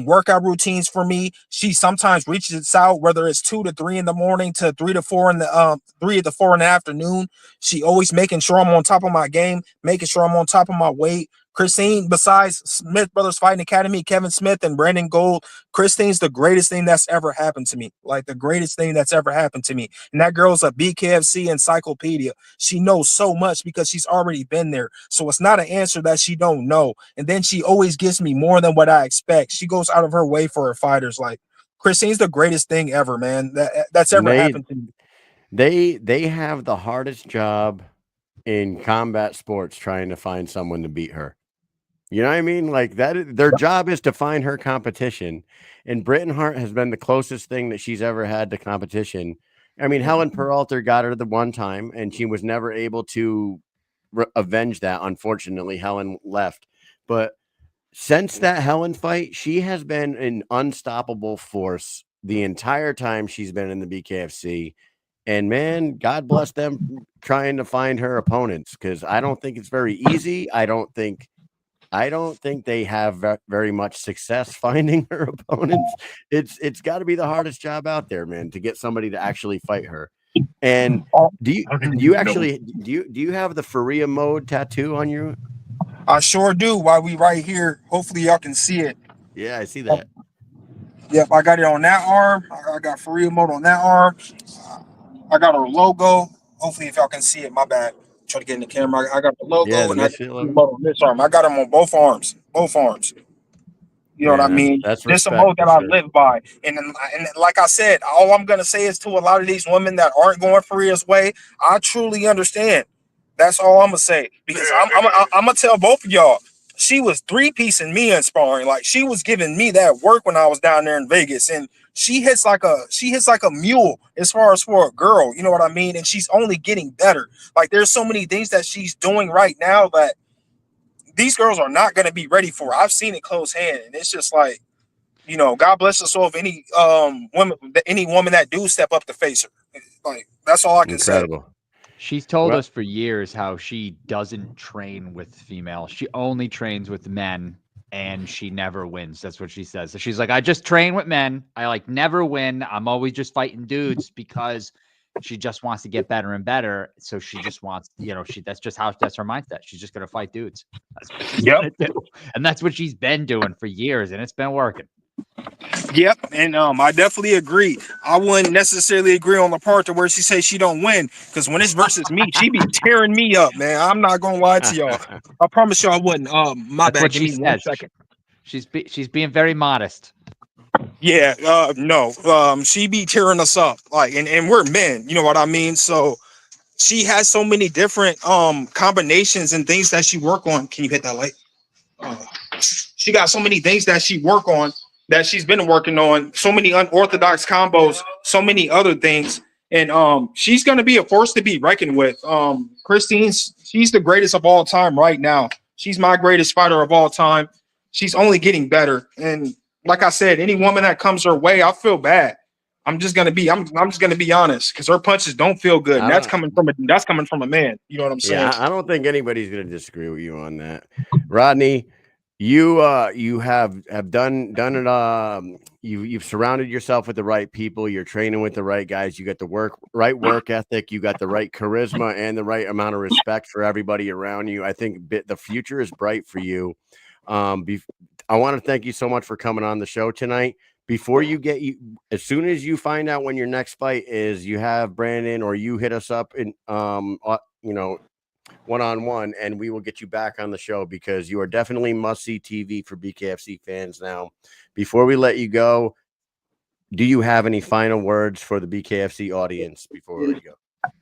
workout routines for me. She sometimes reaches out, whether it's 2 to 3 in the morning to 3 to 4 in the 3 to 4 in the afternoon. She always making sure I'm on top of my game, making sure I'm on top of my weight. Christine, besides Smith Brothers Fighting Academy, Kevin Smith and Brandon Gold, Christine's the greatest thing that's ever happened to me. Like the greatest thing that's ever happened to me. And that girl's a BKFC encyclopedia. She knows so much because she's already been there. So it's not an answer that she don't know. And then she always gives me more than what I expect. She goes out of her way for her fighters. Like Christine's the greatest thing ever, man. That's ever happened to me. They have the hardest job in combat sports trying to find someone to beat her. You know what I mean? Like their job is to find her competition. And Britton Hart has been the closest thing that she's ever had to competition. I mean, Helen Peralta got her the one time, and she was never able to avenge that. Unfortunately, Helen left. But since that Helen fight, she has been an unstoppable force the entire time she's been in the BKFC. And man, God bless them trying to find her opponents, because I don't think it's very easy. I don't think they have very much success finding her opponents. It's got to be the hardest job out there, man, to get somebody to actually fight her. And do you have the Faria mode tattoo on you? I sure do. While we right here, hopefully y'all can see it. Yeah, I see that. Yep, I got it on that arm. I got Faria mode on that arm. I got our logo. Hopefully, if y'all can see it, my bad. Try to get in the camera. I got the logo and I got the logo on this arm. I got them on both arms. You know what I mean? That's this a mode that I live by. And like I said, all I'm gonna say is to a lot of these women that aren't going Faria's way, I truly understand. That's all I'm gonna say, because I'm gonna tell both of y'all. She was 3-piecing me in sparring. Like she was giving me that work when I was down there in Vegas, and she hits like a mule as far as for a girl. You know what I mean? And she's only getting better. Like there's so many things that she's doing right now that these girls are not going to be ready for. I've seen it close hand, and it's just like, God bless us all. If any woman that do step up to face her, like that's all I can say. She's told us for years how she doesn't train with females. She only trains with men. and she never wins. That's what she says. So she's like, I just train with men. I like never win. I'm always just fighting dudes because she just wants to get better and better. So she just wants, that's her mindset. She's just going to fight dudes. That's what she's going to do. And that's what she's been doing for years. And it's been working. Yep, and I definitely agree. I wouldn't necessarily agree on the part to where she says she don't win, because when it's versus me, she be tearing me up, man. I'm not gonna lie to y'all. I promise y'all I wouldn't. My That's bad. what she Give me 1 says. second. She's being very modest. Yeah, no. She be tearing us up, like, and we're men. You know what I mean? So she has so many different combinations and things that she work on. Can you hit that light? She got so many things that she work on, that she's been working on, so many unorthodox combos, so many other things. And she's going to be a force to be reckoned with. She's the greatest of all time right now. She's my greatest fighter of all time. She's only getting better. And like I said, any woman that comes her way, I feel bad. I'm just gonna be honest, because her punches don't feel good. And that's coming from a man. You know what I'm saying? Yeah, I don't think anybody's gonna disagree with you on that. Rodney, you have done it. You've surrounded yourself with the right people. You're training with the right guys. You got the right work ethic. You got the right charisma and the right amount of respect for everybody around you. I think the future is bright for you. I want to thank you so much for coming on the show tonight. Before as soon as you find out when your next fight is, you have Brandon or you hit us up in one-on-one, and we will get you back on the show, because you are definitely must-see TV for BKFC fans now. Before we let you go, do you have any final words for the BKFC audience before we go?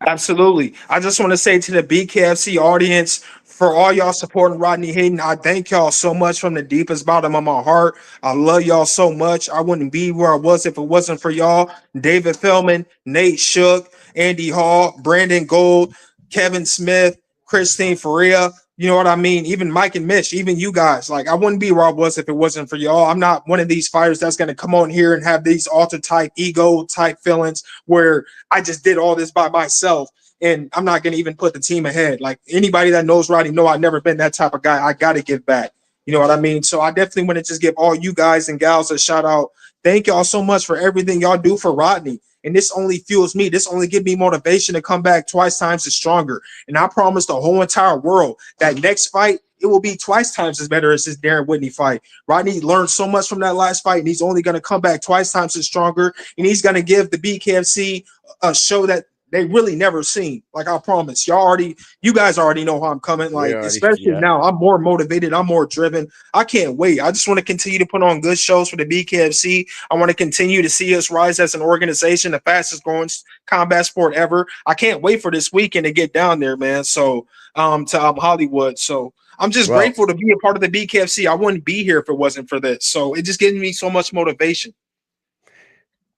Absolutely. I just want to say to the BKFC audience, for all y'all supporting Rodney Hinton, I thank y'all so much from the deepest bottom of my heart. I love y'all so much. I wouldn't be where I was if it wasn't for y'all. David Feldman, Nate Shook, Andy Hall, Brandon Gold, Kevin Smith, Christine Faria. You know what I mean? Even Mike and Mish, even you guys. Like, I wouldn't be where I was if it wasn't for y'all. I'm not one of these fighters that's going to come on here and have these alter type, ego type feelings where I just did all this by myself. And I'm not going to even put the team ahead. Like, anybody that knows Rodney know I've never been that type of guy. I got to give back. You know what I mean? So I definitely want to just give all you guys and gals a shout out. Thank y'all so much for everything y'all do for Rodney. And this only fuels me. This only gives me motivation to come back twice times as stronger. And I promise the whole entire world that next fight, it will be twice times as better as this Darren Whitney fight. Rodney learned so much from that last fight, and he's only going to come back twice times as stronger. And he's going to give the BKFC a show that they really never seen. Like, I promise. You guys already know how I'm coming. Like, especially now, I'm more motivated. I'm more driven. I can't wait. I just want to continue to put on good shows for the BKFC. I want to continue to see us rise as an organization, the fastest growing combat sport ever. I can't wait for this weekend to get down there, man. So, to Hollywood. So I'm just grateful to be a part of the BKFC. I wouldn't be here if it wasn't for this. So it just gives me so much motivation.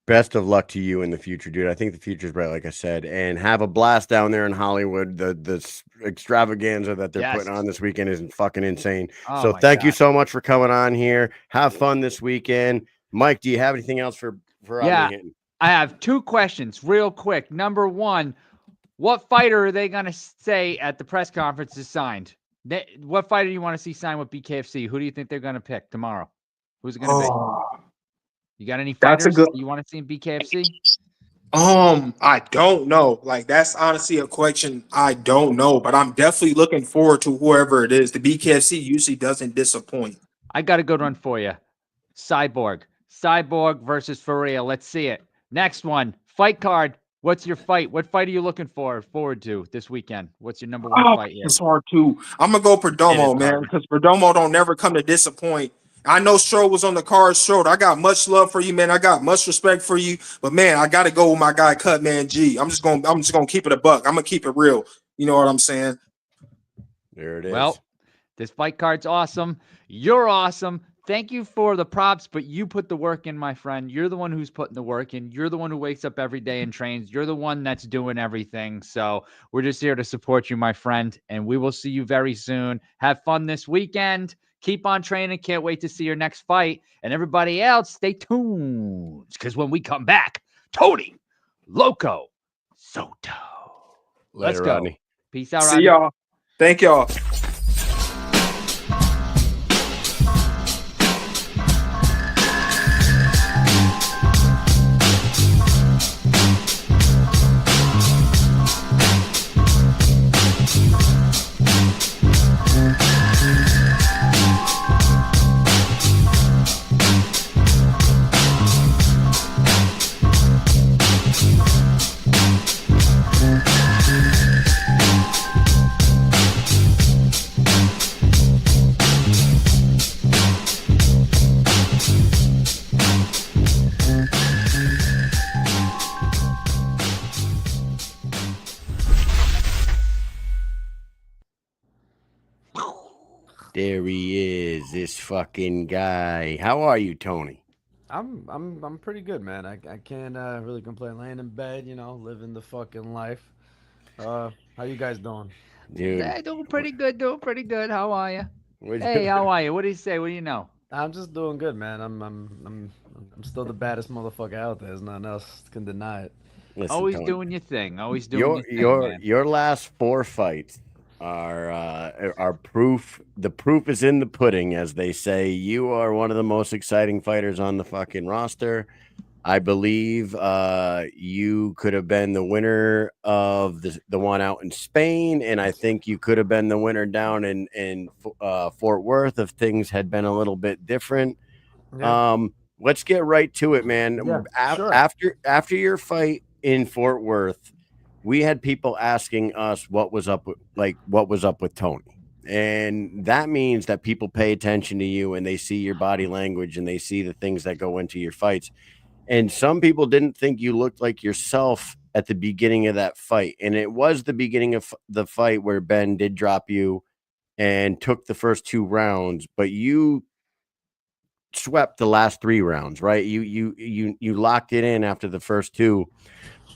Best of luck to you in the future, dude. I think the future is bright, like I said, and have a blast down there in Hollywood. The extravaganza that they're putting on this weekend is fucking insane. So thank you so much for coming on here. Have fun this weekend. Mike, do you have anything else for Hinton? I have 2 questions real quick. Number 1, what fighter are they going to say at the press conference is signed? What fighter do you want to see signed with BKFC? Who do you think they're going to pick tomorrow? Who's it going to be? You got any fighters you want to see in BKFC? I don't know. Like, that's honestly a question I don't know, but I'm definitely looking forward to whoever it is. The BKFC usually doesn't disappoint. I got a good one for you. Cyborg versus Faria. Let's see it. Next one, fight card. What's your fight? What fight are you looking forward to this weekend? What's your number 1 fight here? It's hard too. I'm gonna go Perdomo, man, because Perdomo don't never come to disappoint. I know Strode was on the card. Strode, I got much love for you, man. I got much respect for you, but man, I gotta go with my guy, Cut Man G. I'm just gonna keep it a buck. I'm gonna keep it real. You know what I'm saying? There it is. Well, this fight card's awesome. You're awesome. Thank you for the props, but you put the work in, my friend. You're the one who's putting the work in. You're the one who wakes up every day and trains. You're the one that's doing everything. So we're just here to support you, my friend, and we will see you very soon. Have fun this weekend. Keep on training. Can't wait to see your next fight. And everybody else, stay tuned, because when we come back, Tony, Loco, Soto. Let's go. Rodney. Peace out, See y'all. Thank y'all. There he is, this fucking guy. How are you, Tony? I'm pretty good, man. I can't really complain. Laying in bed, living the fucking life. How you guys doing? Dude, Hey, doing pretty good. How are you? Hey, how are you? What do you say? What do you know? I'm just doing good, man. I'm still the baddest motherfucker out there. There's nothing else can deny it. Listen, Always Tony, doing your thing. Always doing your thing, man. your last 4 fights are proof. The proof is in the pudding, as they say. You are one of the most exciting fighters on the fucking roster. I believe you could have been the winner of the one out in Spain, and I think you could have been the winner down in Fort Worth if things had been a little bit different. Yeah. Let's get right to it, man. Yeah, sure. After your fight in Fort Worth, we had people asking us what was up with Tony. And that means that people pay attention to you and they see your body language and they see the things that go into your fights. And some people didn't think you looked like yourself at the beginning of that fight. And it was the beginning of the fight where Ben did drop you and took the first 2 rounds, but you swept the last 3 rounds, right? You locked it in after the first 2.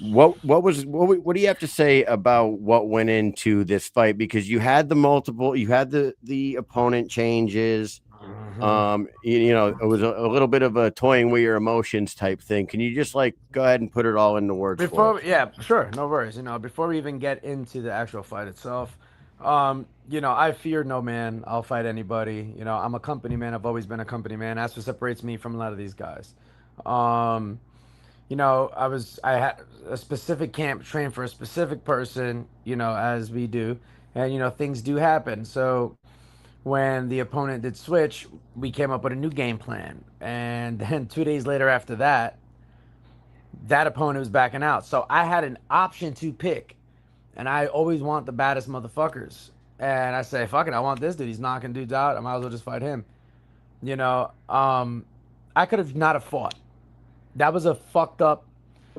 What do you have to say about what went into this fight? Because you had the opponent changes. It was a little bit of a toying with your emotions type thing. Can you just go ahead and put it all into words? Yeah, sure, no worries. Before we even get into the actual fight itself, I fear no man. I'll fight anybody. I'm a company man. I've always been a company man. That's what separates me from a lot of these guys. I had a specific camp trained for a specific person, as we do, and things do happen. So when the opponent did switch, we came up with a new game plan, and then 2 days later after that opponent was backing out. So I had an option to pick, and I always want the baddest motherfuckers. And I say, fuck it, I want this dude. He's knocking dudes out. I might as well just fight him. I could have not have fought. That was a fucked up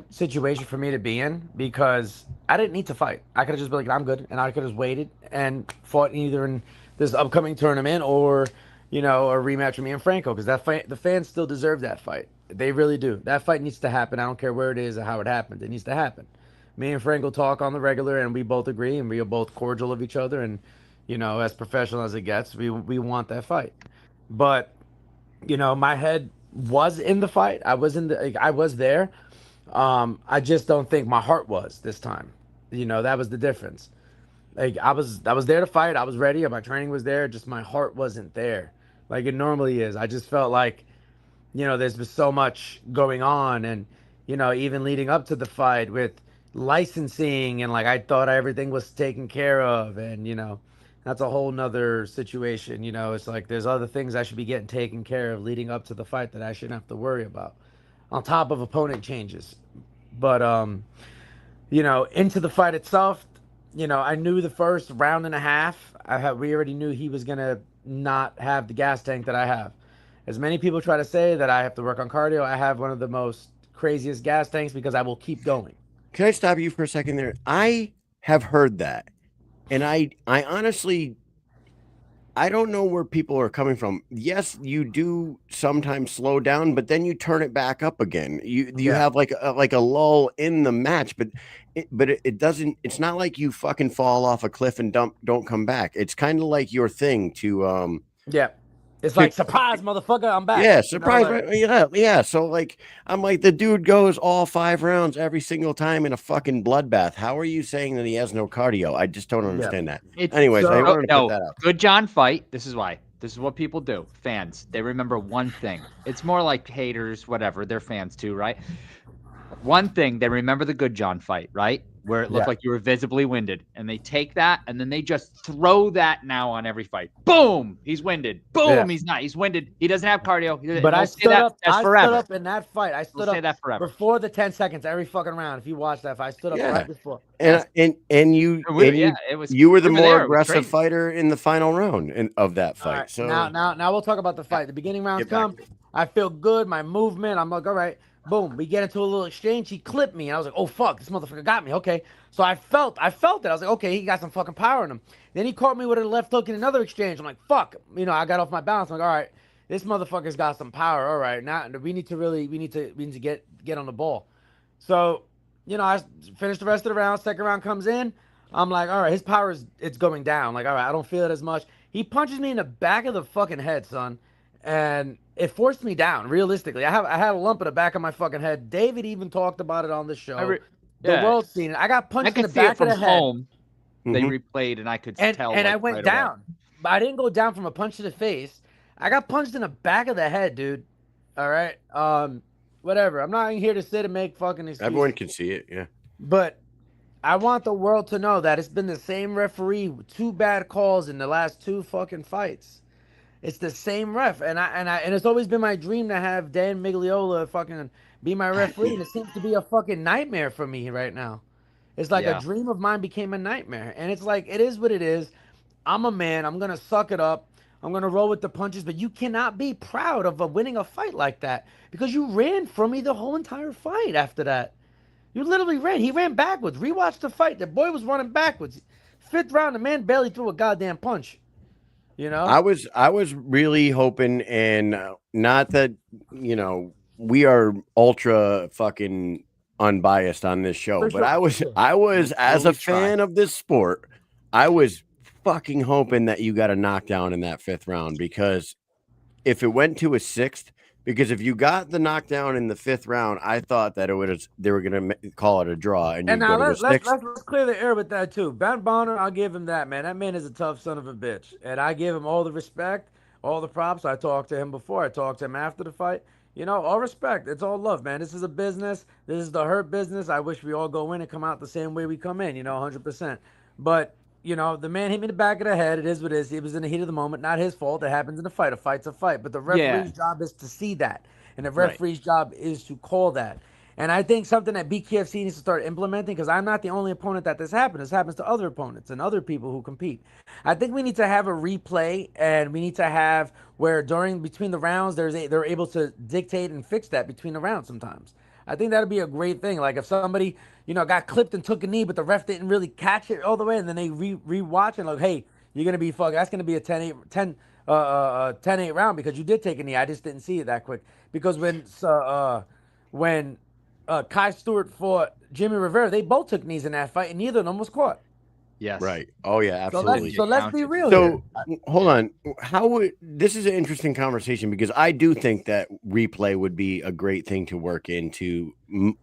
situation for me to be in because I didn't need to fight. I could have just been like, I'm good. And I could have waited and fought either in this upcoming tournament or, a rematch with me and Franco, because the fans still deserve that fight. They really do. That fight needs to happen. I don't care where it is or how it happened. It needs to happen. Me and Franco talk on the regular, and we both agree, and we are both cordial of each other, and as professional as it gets, we want that fight. But my head was in the fight. I was there. I just don't think my heart was this time. That was the difference. I was there to fight. I was ready. My training was there. Just my heart wasn't there like it normally is. I just felt like, there's been so much going on, and even leading up to the fight with licensing, and I thought everything was taken care of, and that's a whole nother situation. It's like there's other things I should be getting taken care of leading up to the fight that I shouldn't have to worry about, on top of opponent changes. But into the fight itself, I knew the first round and a half, we already knew he was gonna not have the gas tank that I have. As many people try to say that I have to work on cardio, I have one of the most craziest gas tanks because I will keep going. Can I stop you for a second there? I have heard that, and I honestly, I don't know where people are coming from. Yes, you do sometimes slow down, but then you turn it back up again. You have like a lull in the match, but it doesn't. It's not like you fucking fall off a cliff and don't come back. It's kind of like your thing to It's like, surprise, motherfucker, I'm back. Yeah, surprise. Yeah. So I'm like, the dude goes all 5 rounds every single time in a fucking bloodbath. How are you saying that he has no cardio? I just don't understand that. Anyways, I wanted to put that out. Good John fight. This is why. This is what people do. Fans, they remember one thing. It's more like haters, whatever. They're fans too, right? One thing, they remember the Good John fight, right? Where it looked like you were visibly winded. And they take that, and then they just throw that now on every fight. Boom! He's winded. Boom! He's not. He's winded. He doesn't have cardio. But I stood up in that fight. I stood up that forever. Before the 10 seconds every fucking round. If you watch that fight, I stood up right before. You were the more aggressive fighter in the final round of that fight. Right, so now we'll talk about the fight. The beginning rounds come. I feel good. My movement. I'm like, all right. Boom. We get into a little exchange. He clipped me. And I was like, oh, fuck. This motherfucker got me. Okay. okay. So I felt it. I was like, okay, he got some fucking power in him. Then he caught me with a left hook in another exchange. I'm like, fuck. You know, I got off my balance. I'm like, all right, this motherfucker's got some power. All right, now we need to get on the ball. So, you know, I finished the rest of the round. Second round comes in. I'm like, all right, his power it's going down. Like, all right, I don't feel it as much. He punches me in the back of the fucking head, son, and it forced me down. Realistically, I had a lump in the back of my fucking head. David even talked about it on the show. The world's seen it. I got punched in the back of the head. Home. They replayed, and I could tell. And I went down, but I didn't go down from a punch to the face. I got punched in the back of the head, dude. All right. Whatever. I'm not here to sit and make fucking excuses. Everyone can see it, yeah. But I want the world to know that it's been the same referee with 2 bad calls in the last 2 fucking fights. It's the same ref, and it's always been my dream to have Dan Migliola fucking be my referee, and it seems to be a fucking nightmare for me right now. It's like a dream of mine became a nightmare, and it's like, it is what it is. I'm a man. I'm gonna suck it up. I'm gonna roll with the punches, but you cannot be proud of winning a fight like that because you ran from me the whole entire fight after that. You literally ran. He ran backwards. Rewatch the fight. The boy was running backwards. 5th round, the man barely threw a goddamn punch. You know? I was really hoping, and not that, you know, we are ultra fucking unbiased on this show, but I was as a fan of this sport, I was fucking hoping that you got a knockdown in that 5th round, because if it went to a 6th, because if you got the knockdown in the 5th round, I thought that they were gonna call it a draw, and now let's clear the air with that too. Ben Bonner, I'll give him that, man. That man is a tough son of a bitch, and I give him all the respect, all the props. I talked to him before. I talked to him after the fight. You know, all respect. It's all love, man. This is a business. This is the hurt business. I wish we all go in and come out the same way we come in. You know, 100%. But you know, the man hit me in the back of the head. It is what it is. It was in the heat of the moment. Not his fault. It happens in a fight. A fight's a fight. But the referee's job is to see that. And the referee's job is to call that. And I think something that BKFC needs to start implementing, because I'm not the only opponent that this happens. This happens to other opponents and other people who compete. I think we need to have a replay, and we need to have where between the rounds, they're able to dictate and fix that between the rounds sometimes. I think that'd be a great thing. Like if somebody, you know, got clipped and took a knee, but the ref didn't really catch it all the way, and then they re-watch and like, hey, you're gonna be fucking. That's gonna be a 10-8 round because you did take a knee. I just didn't see it that quick. Because when Kai Stewart fought Jimmy Rivera, they both took knees in that fight, and neither of them was caught. Yes. Right. Oh yeah, absolutely. So let's be real. So hold on. This is an interesting conversation, because I do think that replay would be a great thing to work into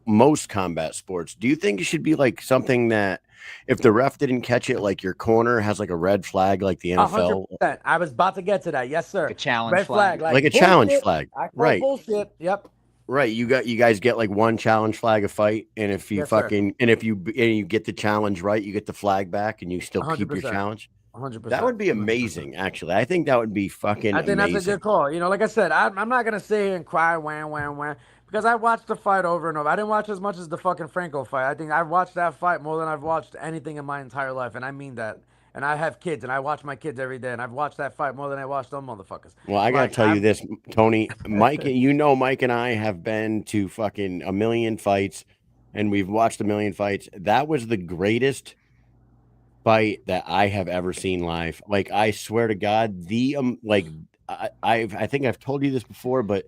most combat sports. Do you think it should be like something that if the ref didn't catch it, like your corner has like a red flag, like the NFL? 100%. I was about to get to that. Yes, sir. A challenge red flag. Like a challenge flag. Right. Bullshit. Yep. Right, you guys get like one challenge flag a fight, and if you you get the challenge right, you get the flag back, and you still 100%. Keep your challenge. 100%. That would be amazing. 100%. Actually, I think that would be fucking. I think amazing. That's a good call. You know, like I said, I'm not gonna sit here and cry, wham, because I watched the fight over and over. I didn't watch as much as the fucking Franco fight. I think I've watched that fight more than I've watched anything in my entire life, and I mean that. And I have kids, and I watch my kids every day, and I've watched that fight more than I watched them motherfuckers. Well, I gotta tell you this, Tony, Mike, Mike and I have been to fucking a million fights, and we've watched a million fights. That was the greatest fight that I have ever seen live. Like, I swear to God, I think I've told you this before, but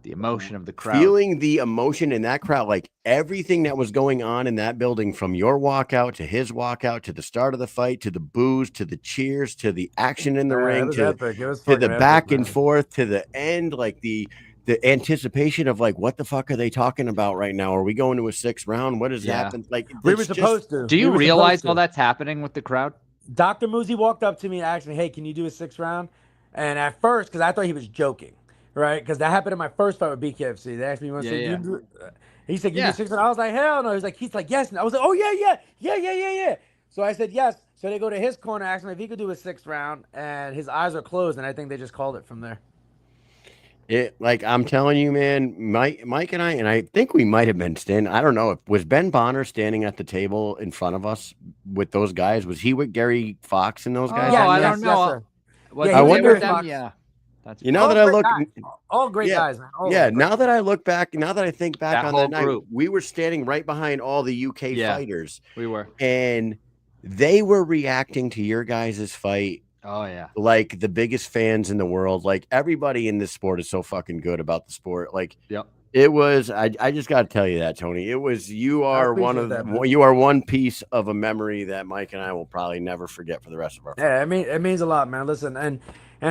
the emotion of the crowd, feeling the emotion in that crowd, like everything that was going on in that building, from your walkout to his walkout, to the start of the fight, to the boos, to the cheers, to the action in the ring, to the back and forth, to the end, like the anticipation of like, what the fuck are they talking about right now? Are we going to a 6th round? What has happened? Like, we were supposed to. Do you realize all that's happening with the crowd? Dr. Muzi walked up to me and asked me, hey, can you do a 6th round? And at first, because I thought he was joking. Right, because that happened in my first fight with BKFC. They asked me, he said, "Give me 6 rounds." I was like, "Hell no!" He's like, "Yes." And I was like, "Oh yeah." So I said yes. So they go to his corner, ask him if he could do a 6th round, and his eyes are closed, and I think they just called it from there. Like I'm telling you, man, Mike and I think we might have been standing. I don't know, was Ben Bonner standing at the table in front of us with those guys? Was he with Gary Fox and those guys? I don't know. Yes, I wonder if That's You know All that I great look, guys. All great yeah, guys, man. All yeah. of them great. Now that I look back, now that I think back That on whole that night, group. we were standing right behind all the UK Yeah. fighters, we were. and they were reacting to your guys' fight Oh yeah. like the biggest fans in the world. Like everybody in this sport is so fucking good about the sport. Like Yep. it was. I just got to tell you that, Tony. It was. You are one appreciate of that, man. you are one piece of a memory that Mike and I will probably never forget for the rest of our. Yeah, it means a lot, man. Listen, and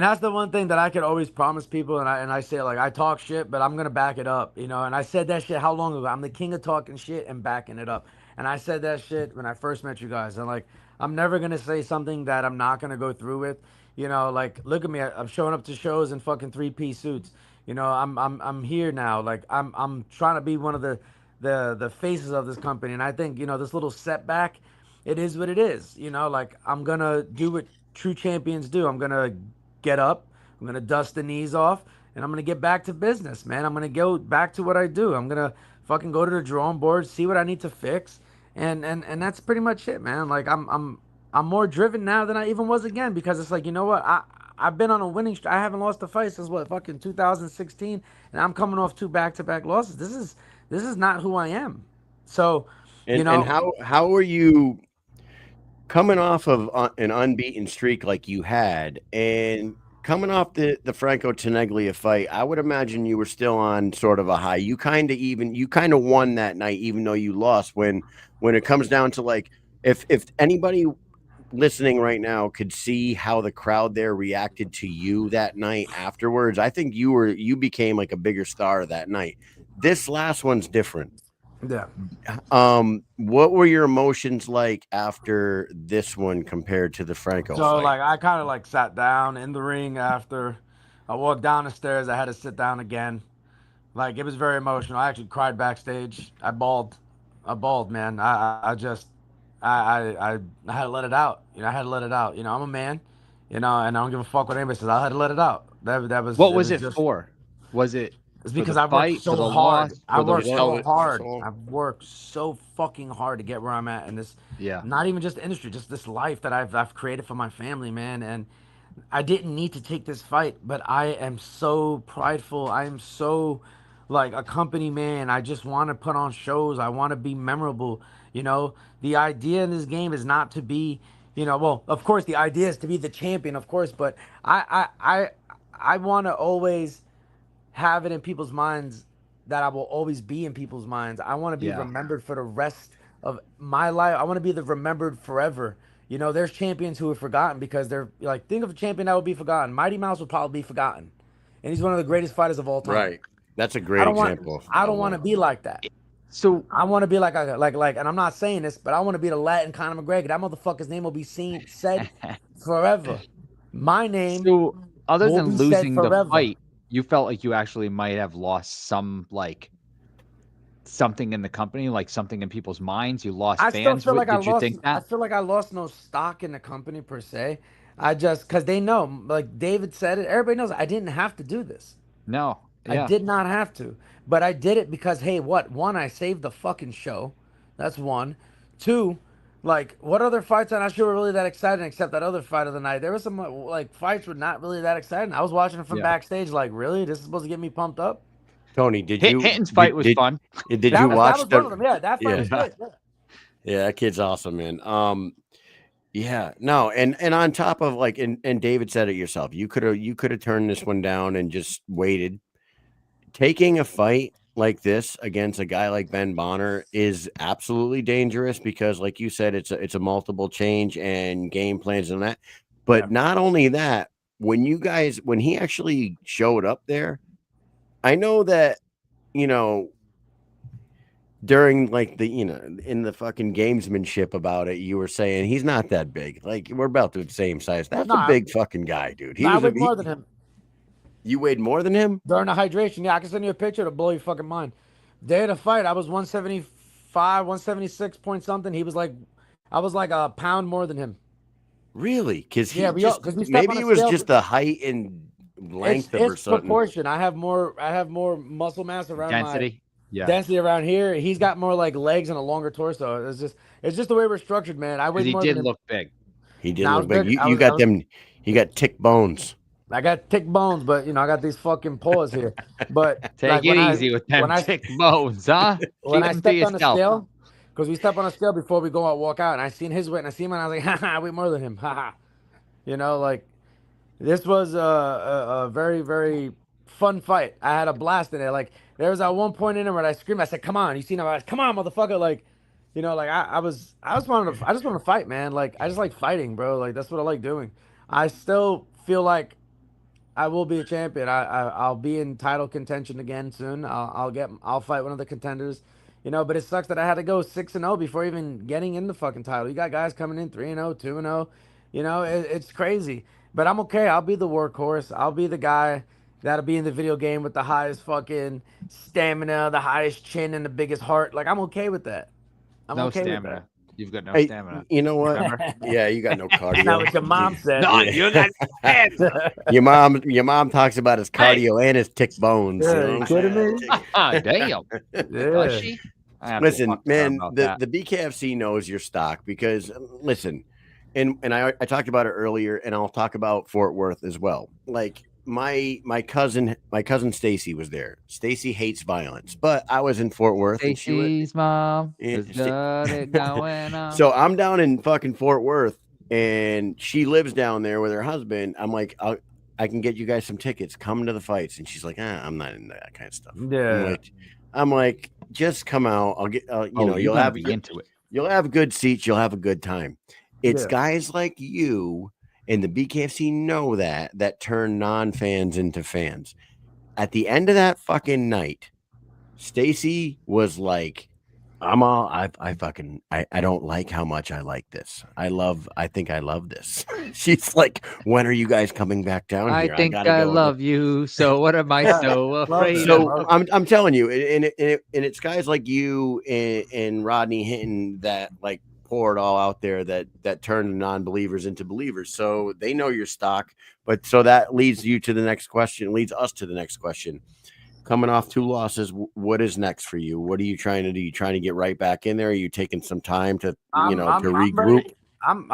that's the one thing that I could always promise people, and I say, like, I talk shit, but I'm gonna back it up, you know. And I said that shit how long ago? I'm the king of talking shit and backing it up. And I said that shit when I first met you guys. And like, I'm never gonna say something that I'm not gonna go through with. You know, like, look at me. I'm showing up to shows in fucking 3-piece suits. You know, I'm here now. Like, I'm trying to be one of the faces of this company. And I think, you know, this little setback, it is what it is. You know, like, I'm gonna do what true champions do. I'm gonna get up, I'm gonna dust the knees off, and I'm gonna get back to business, man. I'm gonna go back to what I do. I'm gonna fucking go to the drawing board, see what I need to fix, and that's pretty much it, man. Like, I'm more driven now than I even was again, because it's like, you know what, I've been on a winning streak. I haven't lost a fight since what, fucking 2016, and I'm coming off 2 back-to-back losses. This is not who I am. So, And, you know, and how are you coming off of an unbeaten streak like you had, and coming off the Franco Tenaglia fight? I would imagine you were still on sort of a high. You kind of won that night, even though you lost. When it comes down to, like, if anybody listening right now could see how the crowd there reacted to you that night afterwards, I think you became like a bigger star that night. This last one's different. yeah. What were your emotions like after this one compared to the Franco So fight? like, I kind of like sat down in the ring after. I walked down the stairs. I had to sit down again. Like, it was very emotional. I actually cried backstage. I bawled, man. I had to let it out. You know, I had to let it out. You know, I'm a man. You know, and I don't give a fuck what anybody says. I had to let it out. That was. What was it just, for? Was it? It's for because the I worked fight, so for the hard. loss, I for the worked win? so hard. So- I've worked so fucking hard to get where I'm at in this. Yeah. Not even just the industry, just this life that I've created for my family, man. And I didn't need to take this fight, but I am so prideful. I am so, like, a company man. I just want to put on shows. I want to be memorable. You know, the idea in this game is not to be, you know, well, of course the idea is to be the champion, of course, but I want to always have it in people's minds that I will always be in people's minds. I want to be Yeah. remembered for the rest of my life. I want to be remembered forever. You know, there's champions who are forgotten because they're like, think of a champion that would be forgotten. Mighty Mouse would probably be forgotten, and he's one of the greatest fighters of all time. Right. That's a great I don't example. want to be like that. So I want to be like, and I'm not saying this, but I want to be the Latin Conor McGregor. That motherfucker's name will be said forever. My name. So other will than be said losing the forever. fight, you felt like you actually might have lost some, like, something in the company, like something in people's minds. You lost I still fans. feel like Did you think I that? feel like I lost no stock in the company per se. I just, because they know, like David said it, everybody knows I didn't have to do this. No. Yeah. I did not have to, but I did it because, hey, what? One, I saved the fucking show. That's one. Two, like, what other fights on that show were really that exciting except that other fight of the night? There were some, like, fights were not really that exciting. I was watching it from Yeah. backstage, like, really? This is supposed to get me pumped up? Tony, did you? Hinton's fight was fun. Did That you was, watch that was one of them. Yeah, that fight Yeah. was good. Yeah. Yeah, that kid's awesome, man. Yeah, no, and on top of, like, and David said it yourself, you could have turned this one down and just waited. Taking a fight like this against a guy like Ben Bonner is absolutely dangerous because, like you said, it's a multiple change and game plans and that. But Yeah. not only that, when he actually showed up there, I know that, you know, during, like, the, you know, in the fucking gamesmanship about it, you were saying he's not that big. Like, we're about the same size. That's No, a big fucking guy, dude. I weighed more than him. You weighed more than him? During the hydration, yeah, I can send you a picture to blow your fucking mind. Day of the fight, I was 175, 176 point something. I was like a pound more than him. Really? Because Yeah, we step maybe on it a was scale, just the height and length or it's something. proportion. I have more muscle mass around Density. Yeah. density around here. He's got more like legs and a longer torso. It's just the way we're structured, man. I weigh He more did than him. look big. He did No, I look was big. good. You got thick bones. I got thick bones, but I got these fucking paws here. But Take like it easy with them thick bones, huh? when Keep I them to stepped on the yourself. scale, because we step on a scale before we go out, walk out, and I seen his weight, and I seen him, and I was like, haha, we more than him, haha. Like this was a very, very fun fight. I had a blast in it. Like there was at one point in it where I screamed, I said, "Come on!" You seen him? I was, "Come on, motherfucker!" Like, like I just wanted to, I just want to fight, man. Like I just like fighting, bro. Like that's what I like doing. I still feel like I will be a champion. I'll be in title contention again soon. I'll fight one of the contenders. But it sucks that I had to go 6-0 before even getting in the fucking title. You got guys coming in 3-0, 2-0. It's crazy. But I'm okay. I'll be the workhorse. I'll be the guy that'll be in the video game with the highest fucking stamina, the highest chin, and the biggest heart. Like I'm okay with that. I'm No okay with stamina. that. You've got no Hey, stamina. you know what? Remember? Yeah, you got no That's not cardio. what your mom said. No, you got stamina. Your mom talks about his cardio and his thick bones. Yeah, You know you what kidding I'm me? saying? Damn. Yeah. Does she? I have to Listen, talk to her man, about the that. BKFC knows your stock because listen, and I talked about it earlier, and I'll talk about Fort Worth as well. Like my cousin Stacy was there. Stacy hates violence, but I was in Fort Worth. and she was- Stacy's mom Yeah, has got it going on. So I'm down in fucking Fort Worth, and she lives down there with her husband. I'm like, I can get you guys some tickets. Come to the fights, and she's like, I'm not into that kind of stuff. Yeah. I'm like, just come out. I'll get, you're you'll gonna have be good, into it. you'll have good seats. You'll have a good time. It's Yeah. guys like you and the BKFC know that turn non-fans into fans. At the end of that fucking night, Stacy was like, I don't like how much I like this. I think I love this. She's like, when are you guys coming back down here? I think gotta I go. love you. So what am I so afraid So of? I'm telling you, and it's guys like you and Rodney Hinton that like pour it all out there that turn non-believers into believers. So they know your stock, but so that leads you to the next question, leads us to the next question. Coming off 2 losses, what is next for you? What are you trying to do? You trying to get right back in there? Are you taking some time to regroup? I'm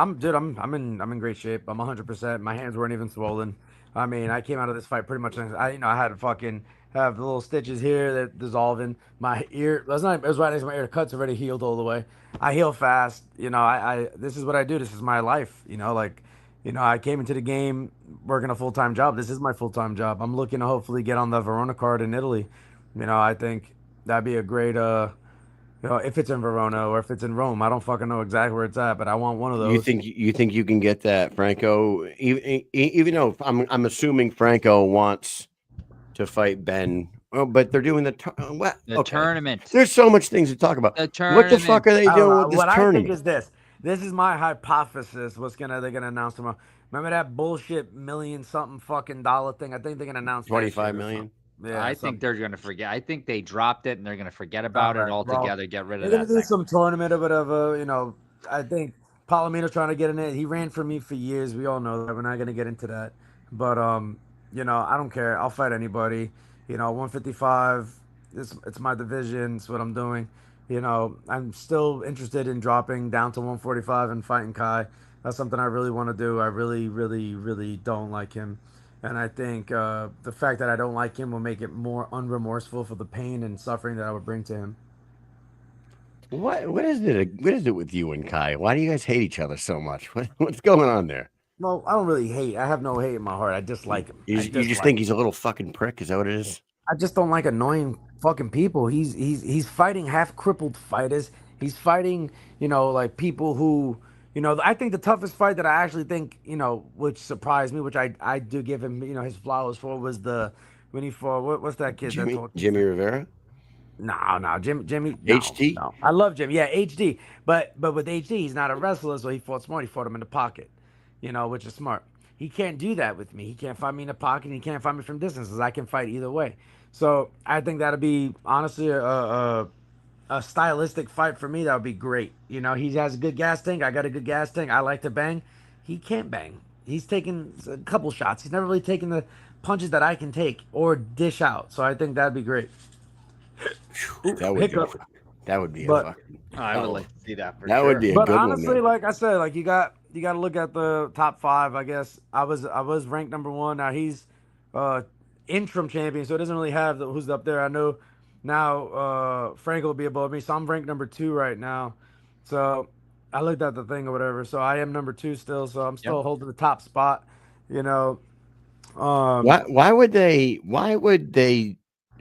in great shape. I'm 100%. My hands weren't even swollen. I mean, I came out of this fight pretty much. I had to fucking have the little stitches here that dissolving. My ear, it was right next to my ear. The cut's already healed all the way. I heal fast. I this is what I do. This is my life. I came into the game working a full-time job. This is my full-time job. I'm looking to hopefully get on the Verona card in Italy. I think that'd be a great if it's in Verona or if it's in Rome. I don't fucking know exactly where it's at, but I want one of those. You think you can get that, Franco? Even though I'm assuming Franco wants to fight Ben. Oh, but they're doing the tournament. There's so much things to talk about. The tournament. What the fuck are they doing with this what tournament? I think is this. This is my hypothesis. They're gonna announce tomorrow? Remember that bullshit million-something fucking dollar thing? I think they're gonna announce 25 million. Yeah, I think they're gonna forget. I think they dropped it and they're gonna forget about it altogether. Get rid of they're that. Gonna do some tournament or whatever. I think Palomino's trying to get in it. He ran for me for years. We all know that. We're not gonna get into that. But I don't care. I'll fight anybody. 155. It's my division. It's what I'm doing. I'm still interested in dropping down to 145 and fighting Kai. That's something I really want to do. I really, really, really don't like him. And I think the fact that I don't like him will make it more unremorseful for the pain and suffering that I would bring to him. What is it? What is it with you and Kai? Why do you guys hate each other so much? What's going on there? Well, I don't really hate. I have no hate in my heart. I just like him. You just think he's a little fucking prick? Is that what it is? I just don't like annoying fucking people. He's fighting half crippled fighters. He's fighting, like people who, I think the toughest fight that I actually think, which surprised me, which I do give him, his flowers for, was when he fought, what's that kid? Jimmy Rivera? No, Jimmy. HD? No. I love Jimmy. Yeah, HD. But with HD, he's not a wrestler, so he fought smart. He fought him in the pocket, which is smart. He can't do that with me. He can't fight me in the pocket. And he can't fight me from distances. I can fight either way. So I think that'd be honestly a stylistic fight for me. That would be great. He has a good gas tank. I got a good gas tank. I like to bang. He can't bang. He's taken a couple shots. He's never really taken the punches that I can take or dish out. So I think that'd be great. That would be a fucking I would like to see that for That sure. would be a But good honestly, one. Then. like I said, like you got to look at the top 5. I guess I was ranked number 1. Now he's interim champion, so it doesn't really have who's up there. I know now Franco will be above me, so I'm ranked number 2 right now. So I looked at the thing or whatever. So I am number 2 still. So I'm still holding the top spot. You know. Why would they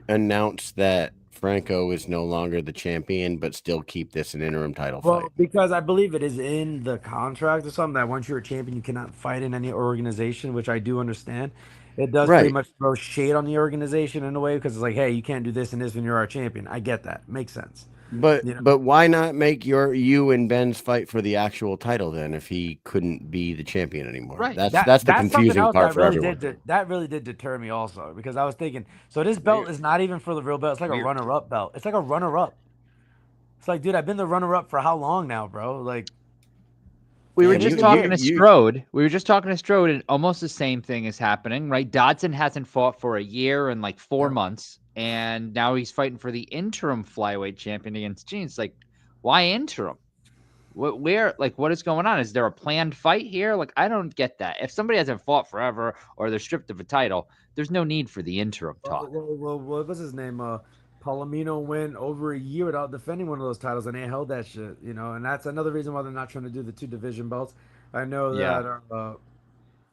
announce that Franco is no longer the champion, but still keep this an interim title fight? Well, because I believe it is in the contract or something that once you're a champion, you cannot fight in any organization, which I do understand. It does pretty much throw shade on the organization in a way because it's like, hey, you can't do this and this when you're our champion. I get that. Makes sense. But why not make you and Ben's fight for the actual title then if he couldn't be the champion anymore? Right. That's the confusing part for everyone. That really did deter me also because I was thinking, so this belt is not even for the real belt. It's like a runner-up belt. It's like a runner-up. It's like, dude, I've been the runner-up for how long now, bro? Like, we were just talking to Strode. We were just talking to Strode, and almost the same thing is happening, right? Dodson hasn't fought for a year and like 4 months, and now he's fighting for the interim flyweight champion against Gene. It's like, why interim? What is going on? Is there a planned fight here? Like, I don't get that. If somebody hasn't fought forever or they're stripped of a title, there's no need for the interim talk. Well, what was his name? Palomino went over a year without defending one of those titles, and they held that shit, you know. And that's another reason why they're not trying to do the 2 division belts. I know that,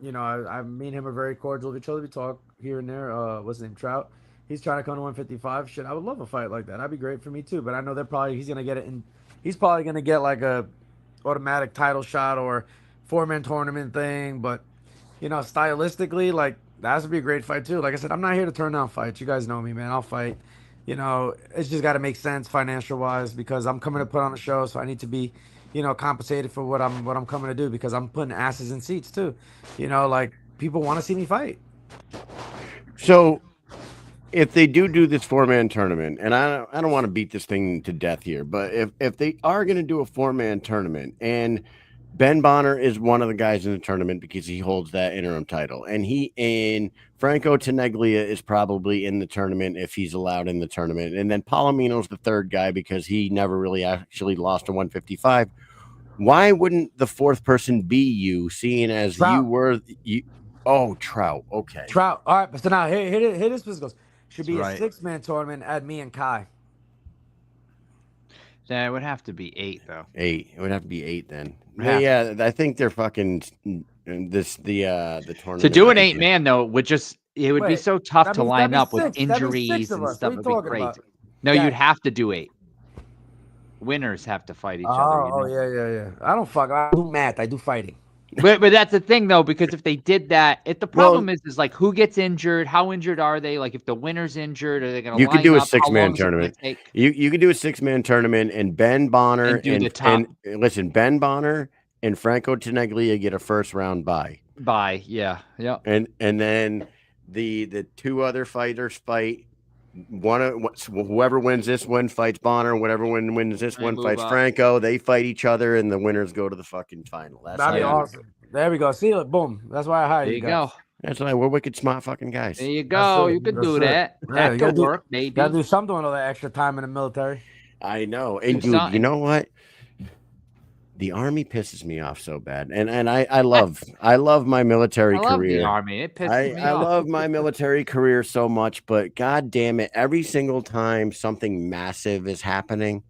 you know, I me and him are very cordial with each other. We talk here and there. What's his name? Trout. He's trying to come to 155. Shit, I would love a fight like that. That'd be great for me too. But I know he's gonna get it in. He's probably gonna get like a automatic title shot or 4-man tournament thing. But you know, stylistically, like that would be a great fight too. Like I said, I'm not here to turn down fights. You guys know me, man. I'll fight. You know, it's just got to make sense financial wise because I'm coming to put on a show, so I need to be, you know, compensated for what I'm coming to do because I'm putting asses in seats too. You know, like people want to see me fight. So, if they do this 4-man tournament, and I don't want to beat this thing to death here, but if they are going to do a 4-man tournament and Ben Bonner is one of the guys in the tournament because he holds that interim title. And Franco Tenaglia is probably in the tournament if he's allowed in the tournament. And then Palomino's the third guy because he never really actually lost to 155. Why wouldn't the 4th person be you, seeing as Trout. you were you? Oh, Trout. Okay. Trout. All right, but so now here this goes. Should be a 6-man tournament. Add me and Kai. Yeah, it would have to be 8 though. 8. It would have to be 8 then. Yeah, I think they're fucking the tournament. To do an 8-man though would be so tough to line up with injuries and stuff. It'd be crazy. No, you'd have to do 8. Winners have to fight each other. You know? Yeah. I do math. I do fighting. But that's the thing though, because if they did that, the problem is like who gets injured, how injured are they? Like if the winner's injured, are they going to? You could do a 6-man tournament. You could do a 6-man tournament, and Ben Bonner and listen, Ben Bonner and Franco Tenaglia get a 1st round bye. Yeah. And then the 2 other fighters fight. Whoever wins this one fights Bonner. Whatever wins this one fights Franco. They fight each other, and the winners go to the fucking final. That'd be awesome. There we go. See it. Boom. That's why I hired you guys. There you go. That's why we're wicked smart fucking guys. There you go. You can do that. That could work, maybe. Gotta do something with all that extra time in the military. I know. And dude, you know what? The Army pisses me off so bad, and I love my military career. I love the Army. It pisses me off. I love my military career so much, but god damn it, every single time something massive is happening,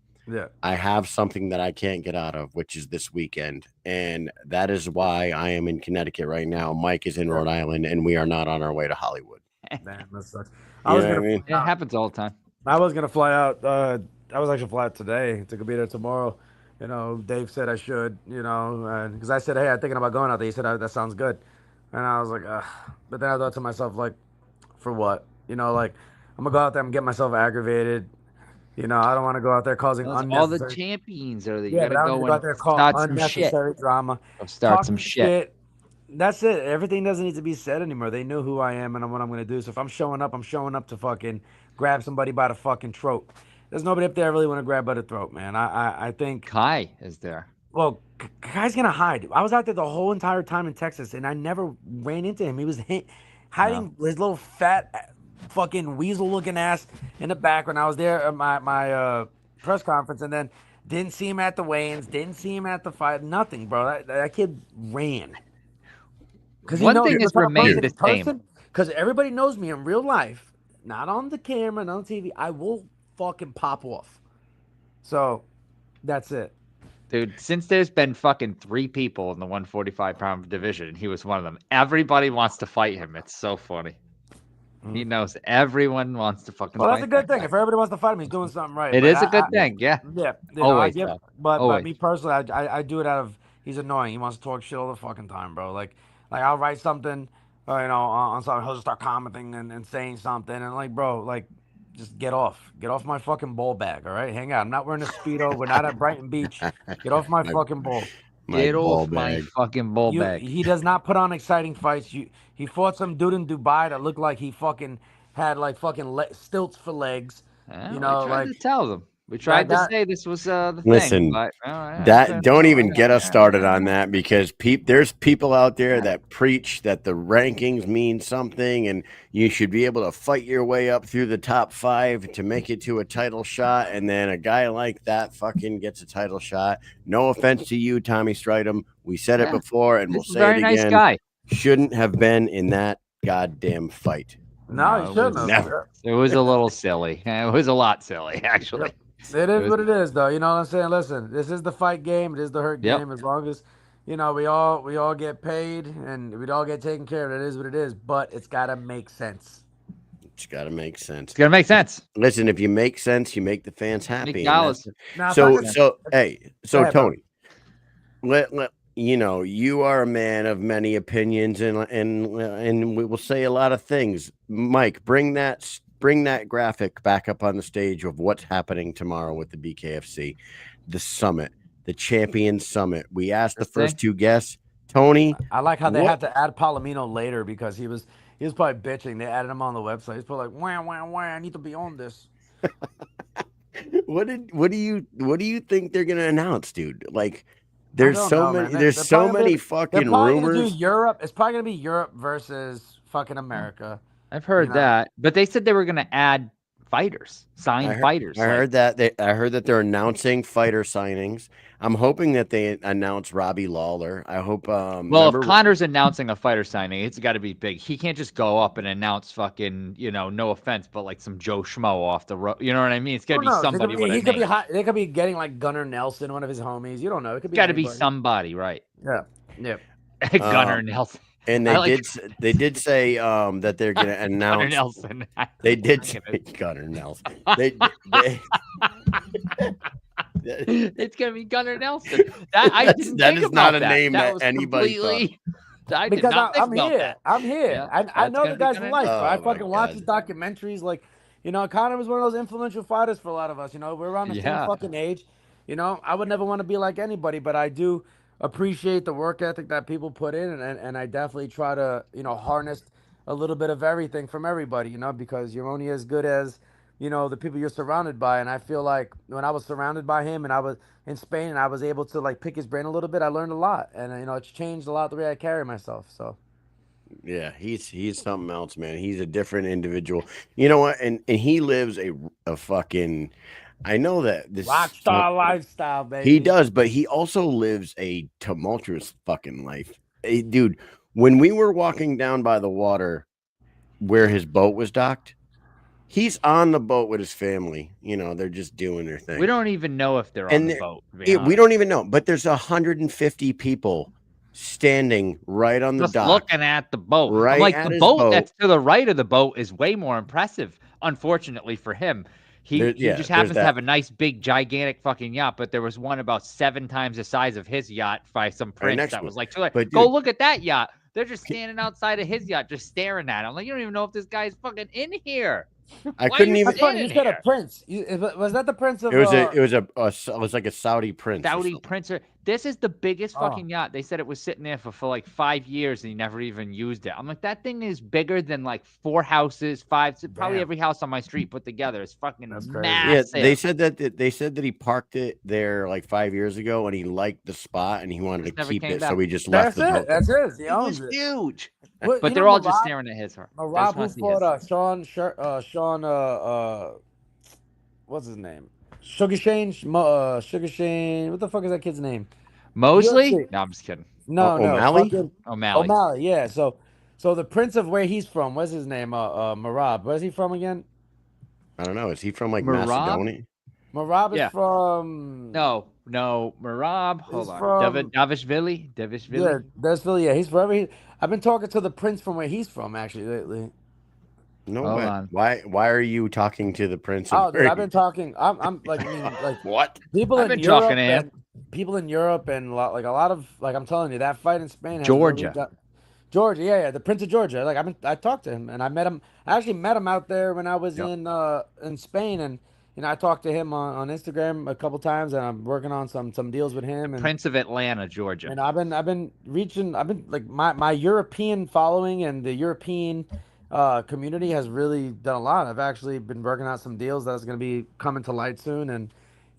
I have something that I can't get out of, which is this weekend, and that is why I am in Connecticut right now. Mike is in Rhode Island, and we are not on our way to Hollywood. Damn, that sucks. It happens all the time. I was gonna fly out. I was actually fly out today to be there tomorrow. You know, Dave said I should, you know, because I said, hey, I'm thinking about going out there. He said, that sounds good. And I was like, ugh. But then I thought to myself, like, for what? You know, like, I'm going to go out there and get myself aggravated. You know, I don't want to go out there causing unnecessary... All the champions are there. You got to go out there and cause unnecessary drama. Start some shit. That's it. Everything doesn't need to be said anymore. They know who I am and what I'm going to do. So if I'm showing up to fucking grab somebody by the fucking throat. There's nobody up there I really want to grab by the throat, man. I think Kai is there. Well, Kai's gonna hide. I was out there the whole entire time in Texas, and I never ran into him. He was hiding his little fat, fucking weasel-looking ass in the background. I was there at my press conference, and then Didn't see him at the weigh-ins. Didn't see him at the fight. Nothing, bro. That kid ran. Because One thing has remained the same. Because everybody knows me in real life, not on the camera, not on TV. I will fucking pop off. So, that's it. Dude, since there's been fucking 3 people in the 145-pound division, he was one of them. Everybody wants to fight him. It's so funny. He knows everyone wants to fucking Well, fight that's a good that thing. guy. If everybody wants to fight him, he's doing something right. It But is a good thing, yeah. Yeah. Always, but me personally, I do it out of, he's annoying. He wants to talk shit all the fucking time, bro. Like I'll write something, on something, he'll just start commenting and saying something. And like, bro, like, just get off my fucking ball bag, all right? Hang out. I'm not wearing a Speedo. We're not at Brighton Beach. Get off my fucking ball. Get off my fucking ball bag. He does not put on exciting fights. He fought some dude in Dubai that looked like he fucking had like fucking stilts for legs. We tried to tell them. We tried to say this was the Listen, thing. But, don't even get us started on that, because there's people out there that preach that the rankings mean something and you should be able to fight your way up through the top 5 to make it to a title shot, and then a guy like that fucking gets a title shot. No offense to you, Tommy Stridham. We said it before, and we'll say it again. Very nice guy. Shouldn't have been in that goddamn fight. No, he shouldn't have. Never. It was a little silly. It was a lot silly, actually. It is what it is, though. You know what I'm saying? Listen, this is the fight game. It is the hurt game. As long as, we all get paid and we all get taken care of. It is what it is. But it's got to make sense. It's got to make sense. It's got to make sense. Listen, if you make sense, you make the fans happy. So Tony, you are a man of many opinions, and we will say a lot of things. Mike, bring that graphic back up on the stage of what's happening tomorrow with the BKFC, the summit, the champion summit. We asked the first 2 guests. Tony, I like how they had to add Palomino later because he was probably bitching. They added him on the website. He's probably like, wah, I need to be on this. What do you think they're gonna announce, dude? Like, there's so many fucking rumors. Europe. It's probably gonna be Europe versus fucking America. I've heard that, but they said they were going to add fighters, fighters. I heard that they're announcing fighter signings. I'm hoping that they announce Robbie Lawler. I hope. If Connor's announcing a fighter signing, it's got to be big. He can't just go up and announce fucking, no offense, but like some Joe Schmo off the road. You know what I mean? It's got to be somebody with a name. They could be getting like Gunnar Nelson, one of his homies. You don't know. It could be. Got to be somebody, right? Yeah. Gunnar Nelson. And they did say that they're going to announce Gunnar Nelson. They did say Gunnar Nelson. It's gonna be Gunnar Nelson. That is not a name that anybody thought. Because I'm here. Yeah, I know the guy's from life. I fucking watch his documentaries. Like, Conor was one of those influential fighters for a lot of us. We're around the same fucking age. I would never want to be like anybody, but I do appreciate the work ethic that people put in, and I definitely try to harness a little bit of everything from everybody, because you're only as good as the people you're surrounded by. And I feel like when I was surrounded by him and I was in Spain and I was able to like pick his brain a little bit, I learned a lot, and it's changed a lot the way I carry myself. So yeah, he's something else, man. He's a different individual. You know what? And he lives a fucking, I know that this rock star lifestyle, baby. He does, but he also lives a tumultuous fucking life. Hey, dude, when we were walking down by the water where his boat was docked, he's on the boat with his family. They're just doing their thing. We don't even know if they're on the boat. We don't even know, but there's 150 people standing right on the just dock, looking at the boat. Right, like the boat that's to the right of the boat is way more impressive. Unfortunately for him, he just happens to have a nice, big, gigantic fucking yacht. But there was one about 7 times the size of his yacht by some prince that was like, go look at that yacht. They're just standing outside of his yacht, just staring at him. Like, you don't even know if this guy's fucking in here. I couldn't even. You said a prince. Was that the prince of? It was like a Saudi prince. Saudi prince. This is the biggest fucking yacht. They said it was sitting there for like 5 years and he never even used it. I'm like, that thing is bigger than like 4 houses, 5, probably every house on my street put together. It's fucking massive. Yeah, they said that he parked it there like 5 years ago and he liked the spot and he wanted to keep it, so he just left it. That's his. He owns it. Huge. But they're all just staring at his. Rob, who fought Sean, what's his name? Sugar Shane, Sugar Shane. What the fuck is that kid's name? Mosley? UFC. No, I'm just kidding. No, O'Malley? fucking O'Malley. O'Malley. Yeah. So the prince of where he's from. What's his name? Marab. Where's he from again? I don't know. Is he from like Marab? Macedonia? Marab is Yeah. from. No, Marab. Hold He's on. from- Davishvili? Yeah, Davishvili? that's Philly. Yeah, he's forever. I've been talking to the prince from where he's from actually lately. No Hold way. on. Why are you talking to the prince? Oh, Of dude, I've been talking. I'm like, I mean, like what? people I've in been Europe talking to him. and people in Europe and like a lot of like I'm telling you that fight in Spain has Georgia. really got, Georgia, yeah, the Prince of Georgia. Like I talked to him and I met him. I actually met him out there when I was in Spain, and I talked to him on Instagram a couple times, and I'm working on some deals with him. And Prince of Atlanta, Georgia. and I've been like my European following and the European community has really done a lot. I've actually been working out some deals that's going to be coming to light soon, and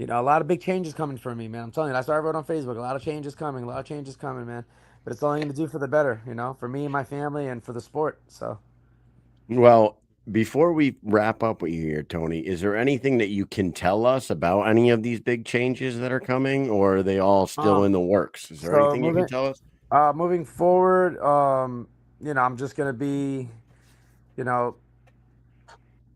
a lot of big changes coming for me, man. I'm telling you, that's what I wrote on Facebook. A lot of changes coming, man. But it's only going to do for the better, for me and my family and for the sport. So, Well, before we wrap up with you here, Tony, is there anything that you can tell us about any of these big changes that are coming, or are they all still in the works? Is there so anything you can tell us? moving forward, I'm just going to be,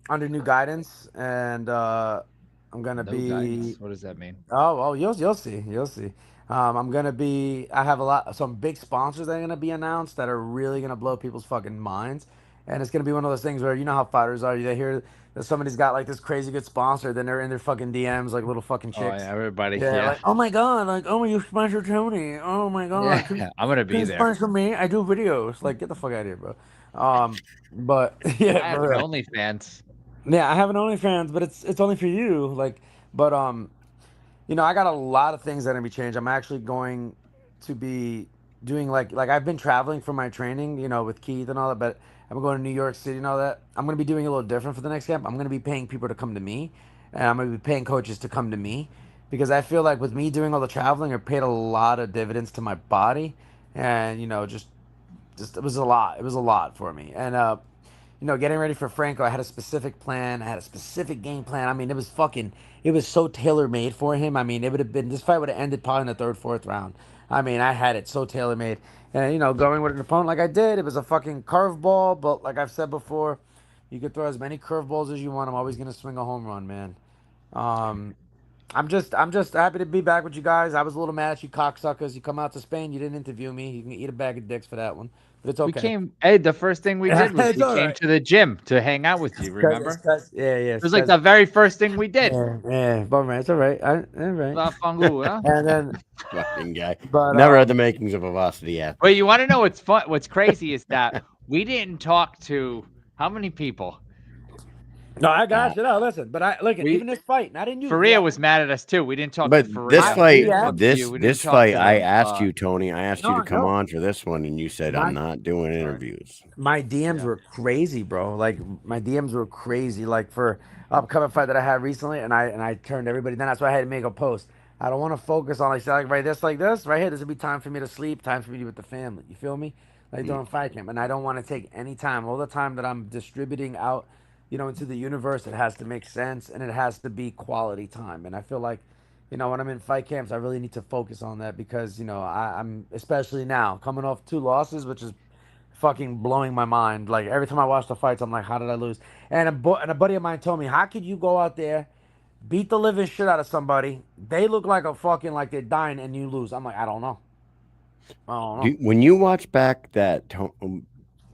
under new guidance, and I'm gonna be. Guidance. What does that mean? Oh, you'll see. I'm gonna be. I have some big sponsors that are gonna be announced that are really gonna blow people's fucking minds, and it's gonna be one of those things where you know how fighters are. They hear that somebody's got like this crazy good sponsor, then they're in their fucking DMs like little fucking chicks. Oh, yeah, everybody. Yeah, like, oh my god, like, oh, you sponsor Tony. Oh my god, Yeah, I'm gonna be there. Sponsor me. I do videos. Like, get the fuck out of here, bro. But yeah, I have for real. OnlyFans. Yeah, I have an OnlyFans, but it's only for you. Like, but I got a lot of things that are gonna be changed. I'm actually going to be doing like I've been traveling for my training, with Keith and all that, but I'm going to New York City and all that. I'm gonna be doing a little different for the next camp. I'm gonna be paying people to come to me, and I'm gonna be paying coaches to come to me, because I feel like with me doing all the traveling, it paid a lot of dividends to my body, and just it was a lot. It was a lot for me, and getting ready for Franco, I had a specific plan. I had a specific game plan. I mean, it was so tailor-made for him. I mean, this fight would have ended probably in the third, fourth round. I mean, I had it so tailor-made. And, going with an opponent like I did, it was a fucking curveball. But like I've said before, you could throw as many curveballs as you want. I'm always going to swing a home run, man. I'm just happy to be back with you guys. I was a little mad at you cocksuckers. You come out to Spain, you didn't interview me. You can eat a bag of dicks for that one. But it's okay. The first thing we did was we came to the gym to hang out with you, remember? Yeah. It was like the very first thing we did. Yeah, but man, it's all right. All right. La Fangu, huh? And then Fucking guy. But Never had the makings of a varsity athlete. Wait, you want to know what's fun? What's crazy is that we didn't talk to how many people? No, I got you. No, listen, but even this fight, not in you. Faria was mad at us too. We didn't talk But to Faria. this fight, I asked you, Tony. I asked you to come on for this one, and you said I'm not doing interviews. My DMs were crazy, bro. Like my DMs were crazy. Like for upcoming fight that I had recently, and I turned everybody down. That's why I had to make a post. I don't want to focus on like right this right here. This would be time for me to sleep, time for me to be with the family. You feel me? Like during fight camp, and I don't want to take any time. All the time that I'm distributing out, into the universe, it has to make sense, and it has to be quality time. And I feel like, when I'm in fight camps, I really need to focus on that because, I'm especially now coming off 2 losses, which is fucking blowing my mind. Like every time I watch the fights, I'm like, how did I lose? And a buddy of mine told me, how could you go out there, beat the living shit out of somebody? They look like a fucking like they're dying, and you lose. I'm like, I don't know. When you watch back that.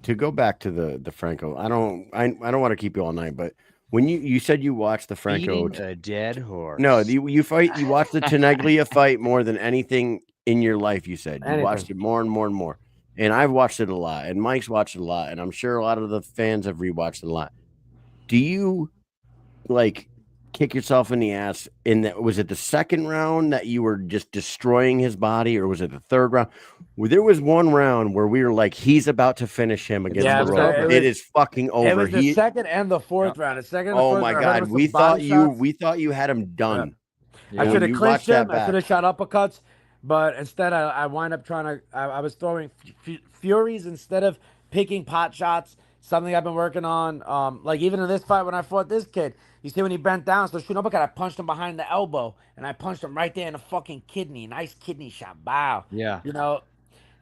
To go back to the Franco, I don't want to keep you all night, but when you said you watched the Franco, a dead horse. No, you watched the Tenaglia fight more than anything in your life. You said you watched it more and more and more, and I've watched it a lot, and Mike's watched it a lot, and I'm sure a lot of the fans have rewatched it a lot. Do you kick yourself in the ass was it the second round that you were just destroying his body, or was it the third round? Well, there was one round where we were like, he's about to finish him against the rope. It is fucking over. It was the second and the fourth round. The second and the my god, we thought you had him done. Yeah. I should have clinched him. I should have shot uppercuts, but instead I wind up trying to. I was throwing furies instead of picking pot shots. something I've been working on. Like even in this fight when I fought this kid, you see when he bent down, so shooting uppercut, I punched him behind the elbow, and I punched him right there in the fucking kidney. Nice kidney shot. Bow. Yeah. You know,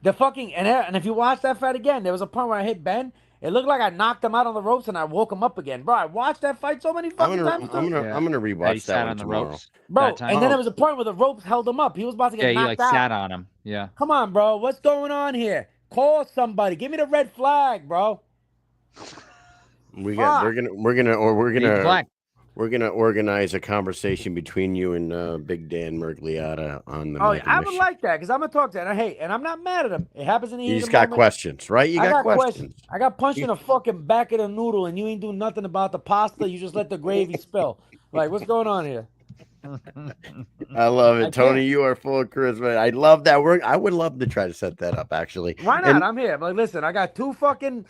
the fucking and if you watch that fight again, there was a point where I hit Ben. It looked like I knocked him out on the ropes and I woke him up again, bro. I watched that fight so many fucking times. I'm gonna He rewatch sat that one on the tomorrow. ropes. Bro, that time. and then there was a point where the ropes held him up. He was about to get Yeah, he knocked like out. sat on him. Yeah. Come on, bro. What's going on here? Call somebody. Give me the red flag, bro. We're Fuck. gonna organize a conversation between you and Big Dan Mergliata on the. Oh, Mike yeah, I and would Mish. like that because I'm gonna talk to him. And I'm not mad at him. It happens in the heat He's of the got moment. questions, right? You I got got questions. I got punched in the fucking back of the noodle, and you ain't doing nothing about the pasta. You just let the gravy spill. Like, what's going on here? I love I it, Tony. can't. You are full of charisma. I love that work. I would love to try to set that up, actually. Why not? And I'm here. Like, listen, I got two fucking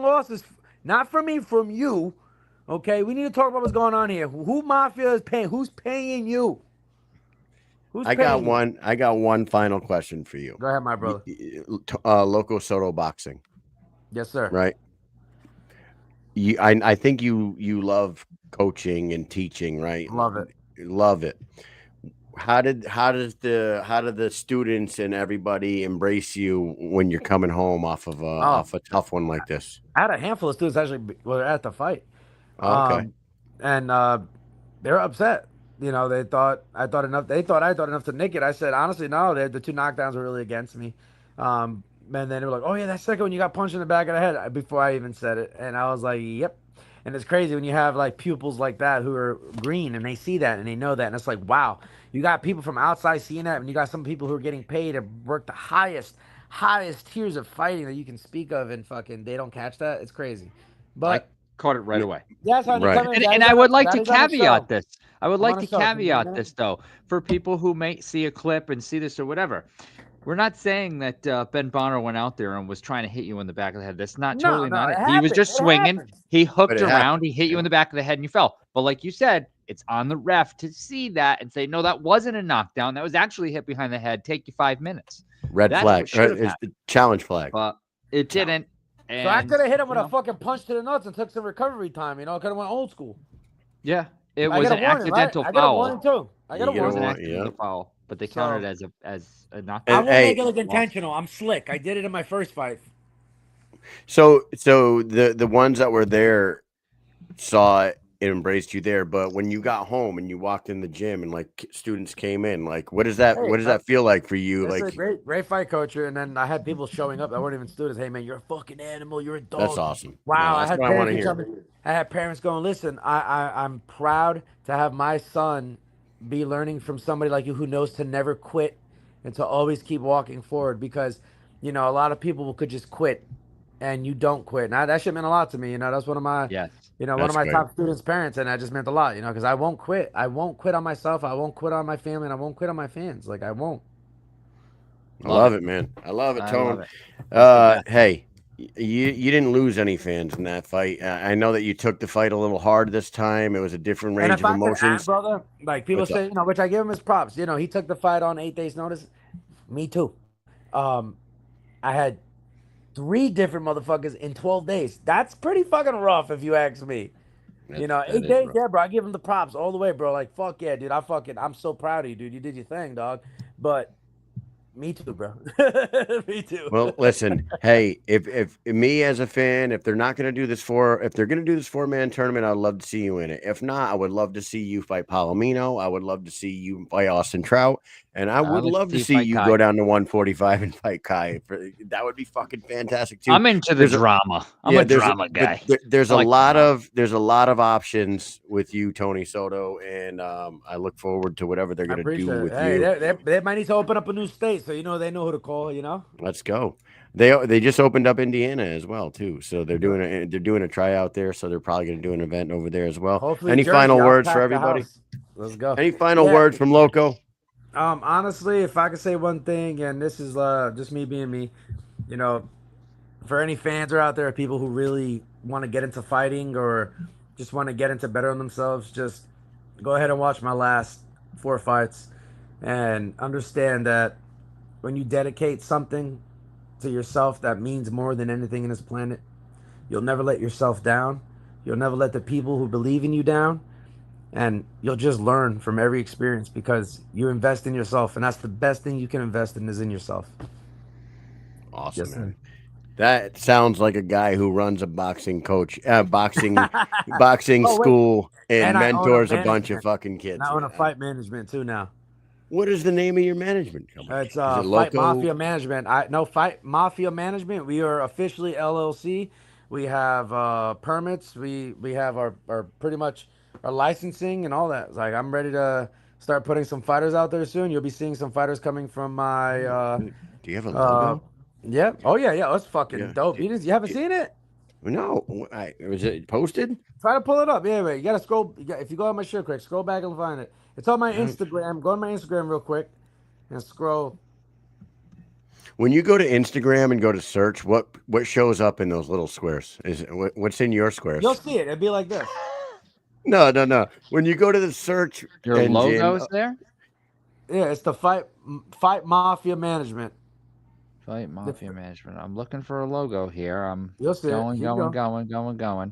losses. Not from me, from you. Okay, we need to talk about what's going on here. Who mafia is paying? Who's paying you? I got one final question for you. Go ahead, my brother. Loco Soto boxing, Yes, sir. right? I think you love coaching and teaching, right? Love it. Love it. How did the students and everybody embrace you when you're coming home off a tough one like this? I had a handful of students actually were at the fight. Okay. And they were upset. You know, they thought I thought enough to nick it. I said, honestly, no, the two knockdowns were really against me. And then they were like, oh yeah, that second one you got punched in the back of the head before I even said it. And I was like, yep. And it's crazy when you have like pupils like that who are green and they see that and they know that. And it's like, wow, you got people from outside seeing that, and you got some people who are getting paid to work the highest tiers of fighting that you can speak of, and fucking they don't catch that. It's crazy. But Caught it right away. yes, honey, Right. come in. And I would like to Daddy's on the show. caveat this. I would I'm like on to the show. Can you caveat hear me? this, though, for people who may see a clip and see this or whatever. We're not saying that Ben Bonner went out there and was trying to hit you in the back of the head. That's not No, totally no, not it it. He was just happens. It swinging. happens. He hooked But it around. happened. He hit you in the back of the head and you fell. But like you said, it's on the ref to see that and say, no, that wasn't a knockdown. That was actually hit behind the head. Take you 5 minutes. Red That's flag. what should have It's happened. the challenge flag. But it didn't. And, So I could have hit him with you a know, fucking punch to the nuts and took some recovery time. You know, could have went old school. Yeah, it I was got an a warning, accidental right? I got a foul. warning too. I got You a get a It was an warning. warning. accidental yeah. foul, but they So- counted it as a I knockdown. won't Hey. make it look intentional. I'm slick. I did it in my first fight. So the ones that were there saw it and embraced you there, but when you got home and you walked in the gym and like students came in, like what does that feel like for you? It's Like a great fight coacher. And then I had people showing up that weren't even students. Hey man, you're a fucking animal. You're a dog. that's awesome. Wow, No, I that's had what I want parents to who hear. tell me- I had parents going, listen, I'm proud to have my son be learning from somebody like you who knows to never quit and to always keep walking forward, because you know a lot of people could just quit and you don't quit. Now that shit meant a lot to me. You know, that's one of my Yes. one of That's my great. top students' parents, and that just meant a lot, you know, because I won't quit. I won't quit on myself. I won't quit on my family, and I won't quit on my fans. Like I won't. I love it, man. I love it, I Tone. love it. Hey, you didn't lose any fans in that fight. I know that you took the fight a little hard this time. It was a different And range if of I could add, emotions. brother, like people What's say, you know, which I give him his props. You know, he took the fight on 8 days' notice. Me too. I had 3 different motherfuckers in 12 days. That's pretty fucking rough, if you ask me. You know, That 8 is days, rough. yeah, bro. I give him the props all the way, bro. Like, fuck yeah, dude. I'm so proud of you, dude. You did your thing, dog. But me too, bro. Me too. Well, listen, hey, if me as a fan, if they're not going to do this if they're going to do this 4-man tournament, I'd love to see you in it. If not, I would love to see you fight Palomino. I would love to see you fight Austin Trout, and I would like love to to see fight you Kai. go down to 145 and fight Kai. That would be fucking fantastic too. I'm into the There's a- drama. I'm Yeah, a drama guy. There's I a like the lot drama. there's a lot of options with you, Tony Soto, and I look forward to whatever they're I going to appreciate do it. with Hey, you. they might need to open up a new state, so you know they know who to call. You know. Let's go. They just opened up Indiana as well too, so they're doing a tryout there. So they're probably going to do an event over there as well. Hopefully, Any Jersey, final I'll words pack for the everybody? house. Let's go. Any final Yeah. words from Loco? Honestly, if I could say one thing, and this is just me being me, you know, for any fans are out there, people who really want to get into fighting or just want to get into bettering themselves, just go ahead and watch my last 4 fights and understand that when you dedicate something to yourself that means more than anything in this planet, You'll never let yourself down. You'll never let the people who believe in you down. And you'll just learn from every experience because you invest in yourself, and that's the best thing you can invest in is in yourself. Awesome, Yes, man. That sounds like a guy who runs a boxing boxing Oh, wait. school and And I own a mentors a bunch of management. fucking kids. And I own a man. fight management too now. What is the name of your management company? It's Is it Fight Loco? Mafia Management. Fight Mafia Management. We are officially LLC. We have permits. We have our pretty much our licensing and all that. It's like I'm ready to start putting some fighters out there soon. You'll be seeing some fighters coming from my Do you have a logo? yeah. Oh yeah. It's fucking Yeah. dope. You haven't seen it? No. Was it posted? Try to pull it up. Yeah, wait. You gotta scroll. If you go on my shit quick, scroll back and find it. It's on my Instagram. Go on my Instagram real quick and scroll. When you go to Instagram and go to search, what shows up in those little squares? What's in your squares? You'll see it. It'd be like this. No. When you go to the search Your engine, logo's there? Yeah, it's the Fight Mafia Management. Fight Mafia Management. I'm looking for a logo here. I'm You'll see going. it.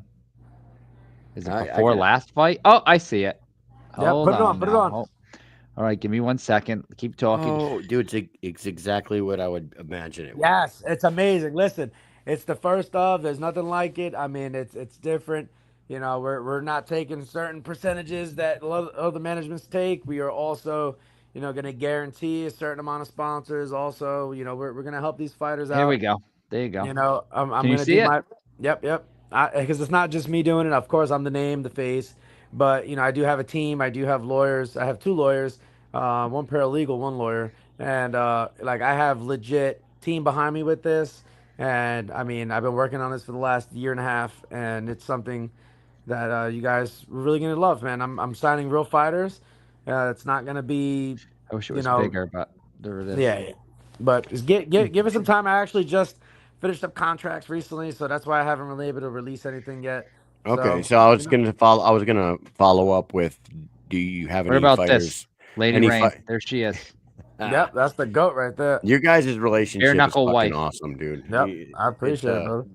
Is it before last fight? Oh, I see it. Yeah, put it on. All right, give me 1 second. Keep talking. Oh, dude, it's exactly what I would imagine it. Yes, it's amazing. Listen, it's the first of. There's nothing like it. I mean, it's different. You know, we're not taking certain percentages that other managements take. We are also, going to guarantee a certain amount of sponsors. Also, we're going to help these fighters out. Here we go. There you go. I'm Can you going to see do it? my. Yep. Because it's not just me doing it. Of course, I'm the name, the face. But, I do have a team. I do have lawyers. I have 2 lawyers, one paralegal, 1 lawyer. And, I have legit team behind me with this. And, I mean, I've been working on this for the last year and a half. And it's something that you guys are really going to love, man. I'm signing real fighters. It's not going to be, I wish it was bigger, but there it is. Yeah. But just give us some time. I actually just finished up contracts recently, so that's why I haven't really able to release anything yet. Okay, so I was gonna follow up with, do you have any about fighters? This? Lady Rain, there she is. Yep, that's the goat right there. Your guys' relationship is fucking wife. awesome, dude. Yep, I appreciate it, brother.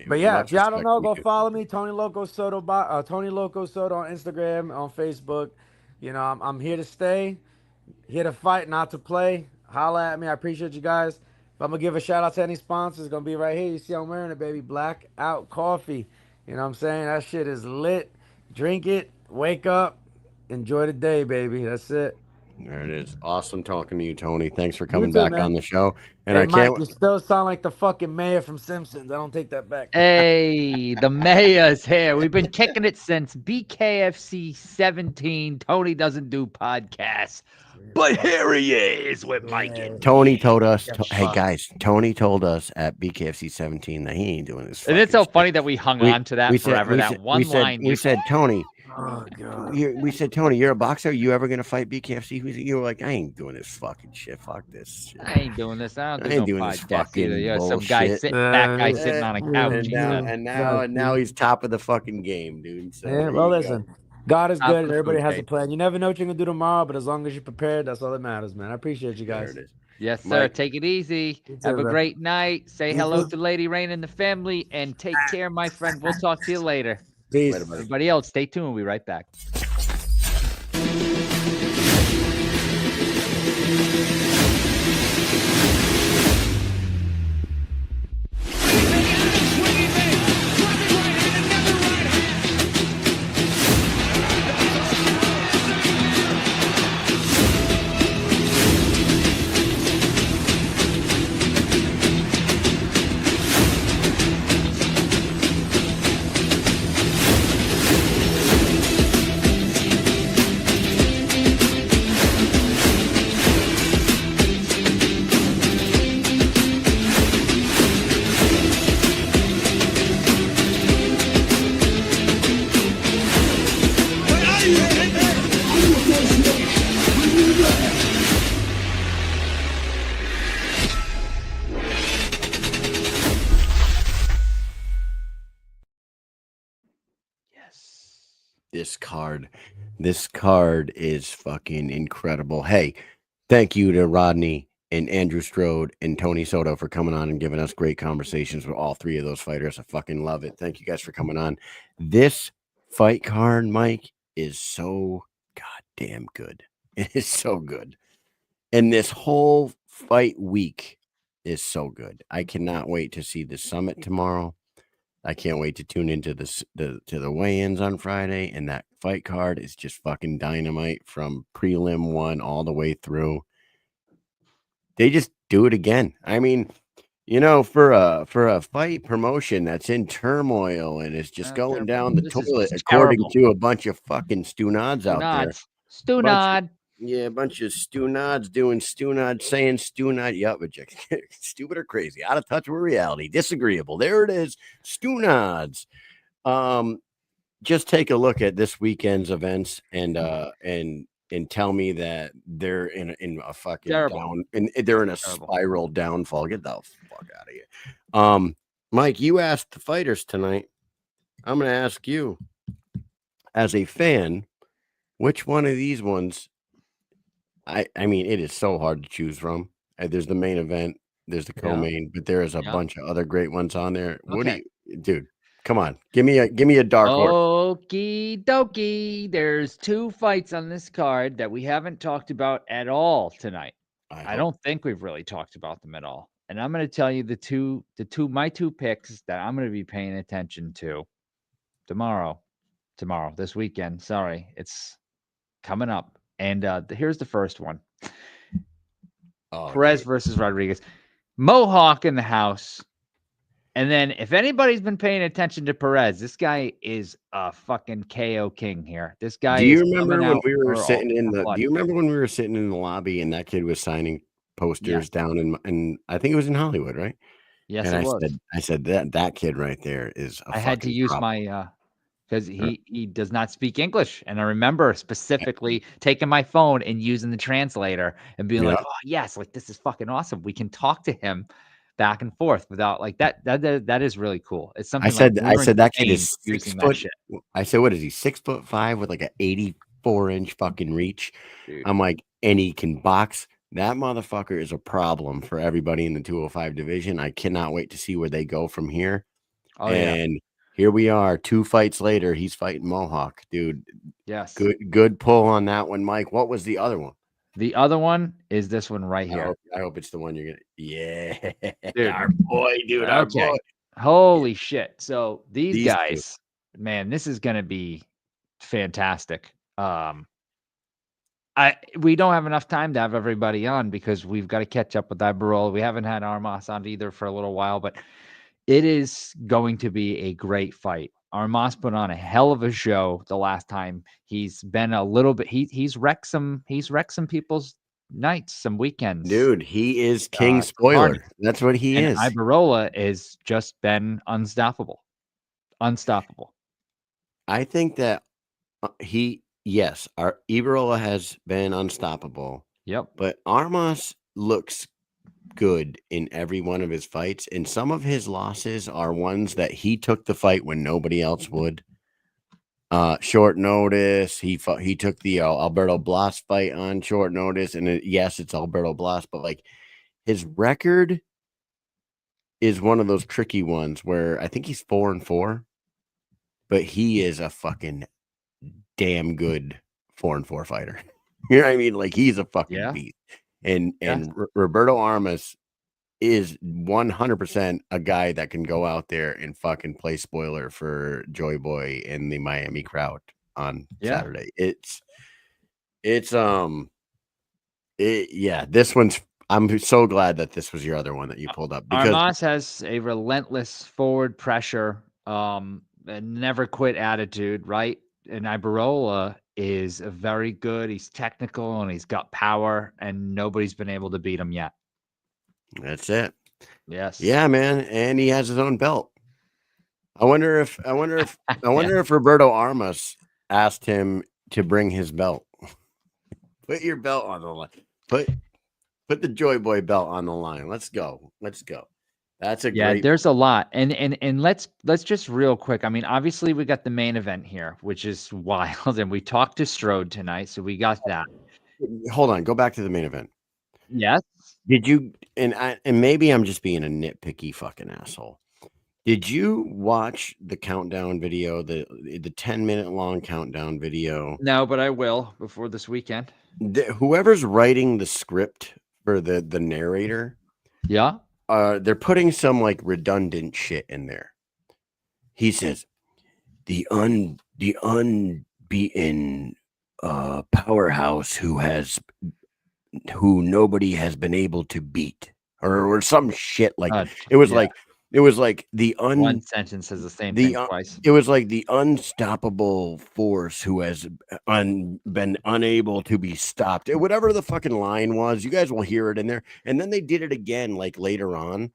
But yeah, if y'all don't know, go follow me, Tony Loco Soto, Tony Loco Soto on Instagram, on Facebook. I'm here to stay, here to fight, not to play. Holla at me. I appreciate you guys. If I'm gonna give a shout out to any sponsors, it's gonna be right here. You see I'm wearing it, baby. Blackout Coffee. You know what I'm saying? That shit is lit. Drink it, wake up, enjoy the day, baby. That's it. There it is. Awesome talking to you, Tony. Thanks for coming back on the show. And hey, I can't. Mike, you still sound like the fucking mayor from Simpsons. I don't take that back. Hey, the mayor's here. We've been kicking it since BKFC 17. Tony doesn't do podcasts, but here he is with Mike. Tony told us, hey guys, Tony told us at BKFC 17 that he ain't doing this. And it's so funny that we hung on to that forever. We said, Tony. Oh, God. We said, Tony, you're a boxer. You ever gonna fight BKFC? You were like, I ain't doing this fucking shit. Fuck this shit. I ain't doing this. I ain't doing this fucking either. bullshit. Some guy sitting on a couch. And now he's top of the fucking game, dude. So yeah, well, listen. God is good, and everybody has a game. plan. You never know what you're gonna do tomorrow, but as long as you're prepared, that's all that matters, man. I appreciate you guys. There it is. Yes, sir. Mike. Take it easy. You too, Have a man. great night. Say You hello too. to Lady Rain and the family, and take care, my friend. We'll talk to you later. Peace. Later, buddy. Everybody else, stay tuned. We'll be right back. This card is fucking incredible. Hey, thank you to Rodney and Andrew Strode and Tony Soto for coming on and giving us great conversations with all three of those fighters. I fucking love it. Thank you guys for coming on. This fight card, Mike, is so goddamn good. It is so good. And this whole fight week is so good. I cannot wait to see the summit tomorrow. I can't wait to tune into the weigh-ins on Friday. And that fight card is just fucking dynamite from prelim 1 all the way through. They just do it again. I mean, you know, for a fight promotion that's in turmoil and is just going down the toilet, according to a bunch of fucking Stunads out there. Stunad. Yeah, a bunch of Stunads doing Stunad, saying Stunad. Yup, stupid or crazy, out of touch with reality, disagreeable. There it is, Stunads. Just take a look at this weekend's events and tell me that they're in a fucking down, and they're in a spiral downfall. Get the fuck out of here. Mike, you asked the fighters tonight. I'm going to ask you, as a fan, which one of these ones? I mean, it is so hard to choose from. There's the main event, there's the co-main, but there is a bunch of other great ones on there. What do you, dude? Come on, give me a dark horse. Okie dokie. There's 2 fights on this card that we haven't talked about at all tonight. I don't think we've really talked about them at all. And I'm going to tell you my two picks that I'm going to be paying attention to tomorrow, this weekend. Sorry, it's coming up. And here's the first one. Perez versus Rodriguez. Mohawk in the house. And then if anybody's been paying attention to Perez, this guy is a fucking KO king here. This guy. Do you remember when we were sitting in the? Do you remember when we were sitting in the lobby and that kid was signing posters down in I think it was in Hollywood, right? Yes, and it was. I said that kid right there is. I had to use my because he does not speak English, and I remember specifically taking my phone and using the translator and being like, "Oh yes, like this is fucking awesome. We can talk to him back and forth without like that. That is really cool. It's something I said that kid is 6 foot. Shit. I said, what is he? 6'5" with like an 84-inch fucking reach. Dude. I'm like, and he can box. That motherfucker is a problem for everybody in the 205 division. I cannot wait to see where they go from here. Here we are, 2 fights later. He's fighting Mohawk, dude. Yes. Good pull on that one, Mike. What was the other one? The other one is this one right here. I hope it's the one you're gonna. Yeah, dude. Our boy, dude. Our boy. Holy shit! So these guys, man, this is gonna be fantastic. We don't have enough time to have everybody on because we've got to catch up with Ibarrola. We haven't had Armas on either for a little while, but it is going to be a great fight. Armas put on a hell of a show the last time. He's been a little bit. He's wrecked some people's nights, some weekends. Dude, he is king spoiler. Cardi. That's what he is. Ibarrola has just been unstoppable. I think that our Ibarrola has been unstoppable. Yep. But Armas looks good in every one of his fights, and some of his losses are ones that he took the fight when nobody else would. Short notice. He took the Alberto Blas fight on short notice, and it's Alberto Blas, but like his record is one of those tricky ones where I think he's 4-4, but he is a fucking damn good 4-4 fighter. You know what I mean? Like he's a fucking beast. And Roberto Armas is 100% a guy that can go out there and fucking play spoiler for Joy Boy and the Miami crowd on Saturday. This one's. I'm so glad that this was your other one that you pulled up because Armas has a relentless forward pressure, and never quit attitude, right? And Ibarrola is very good. He's technical and he's got power, and nobody's been able to beat him yet. That's it. Yes. Yeah, man. And he has his own belt. I wonder if Roberto Armas asked him to bring his belt. Put your belt on the line. Put the Joy Boy belt on the line. Let's go. That's a great. There's a lot. And let's just real quick. I mean, obviously we got the main event here, which is wild. And we talked to Strode tonight, so we got that. Hold on. Go back to the main event. Yes. Did you? And maybe I'm just being a nitpicky fucking asshole. Did you watch the countdown video, the 10-minute long countdown video? No, but I will before this weekend. Whoever's writing the script for the narrator, Yeah. they're putting some like redundant shit in there. He says, the unbeaten powerhouse who nobody has been able to beat, or some shit like that. It was like one sentence says the same thing twice. It was like the unstoppable force who has been unable to be stopped. Whatever the fucking line was, you guys will hear it in there. And then they did it again like later on,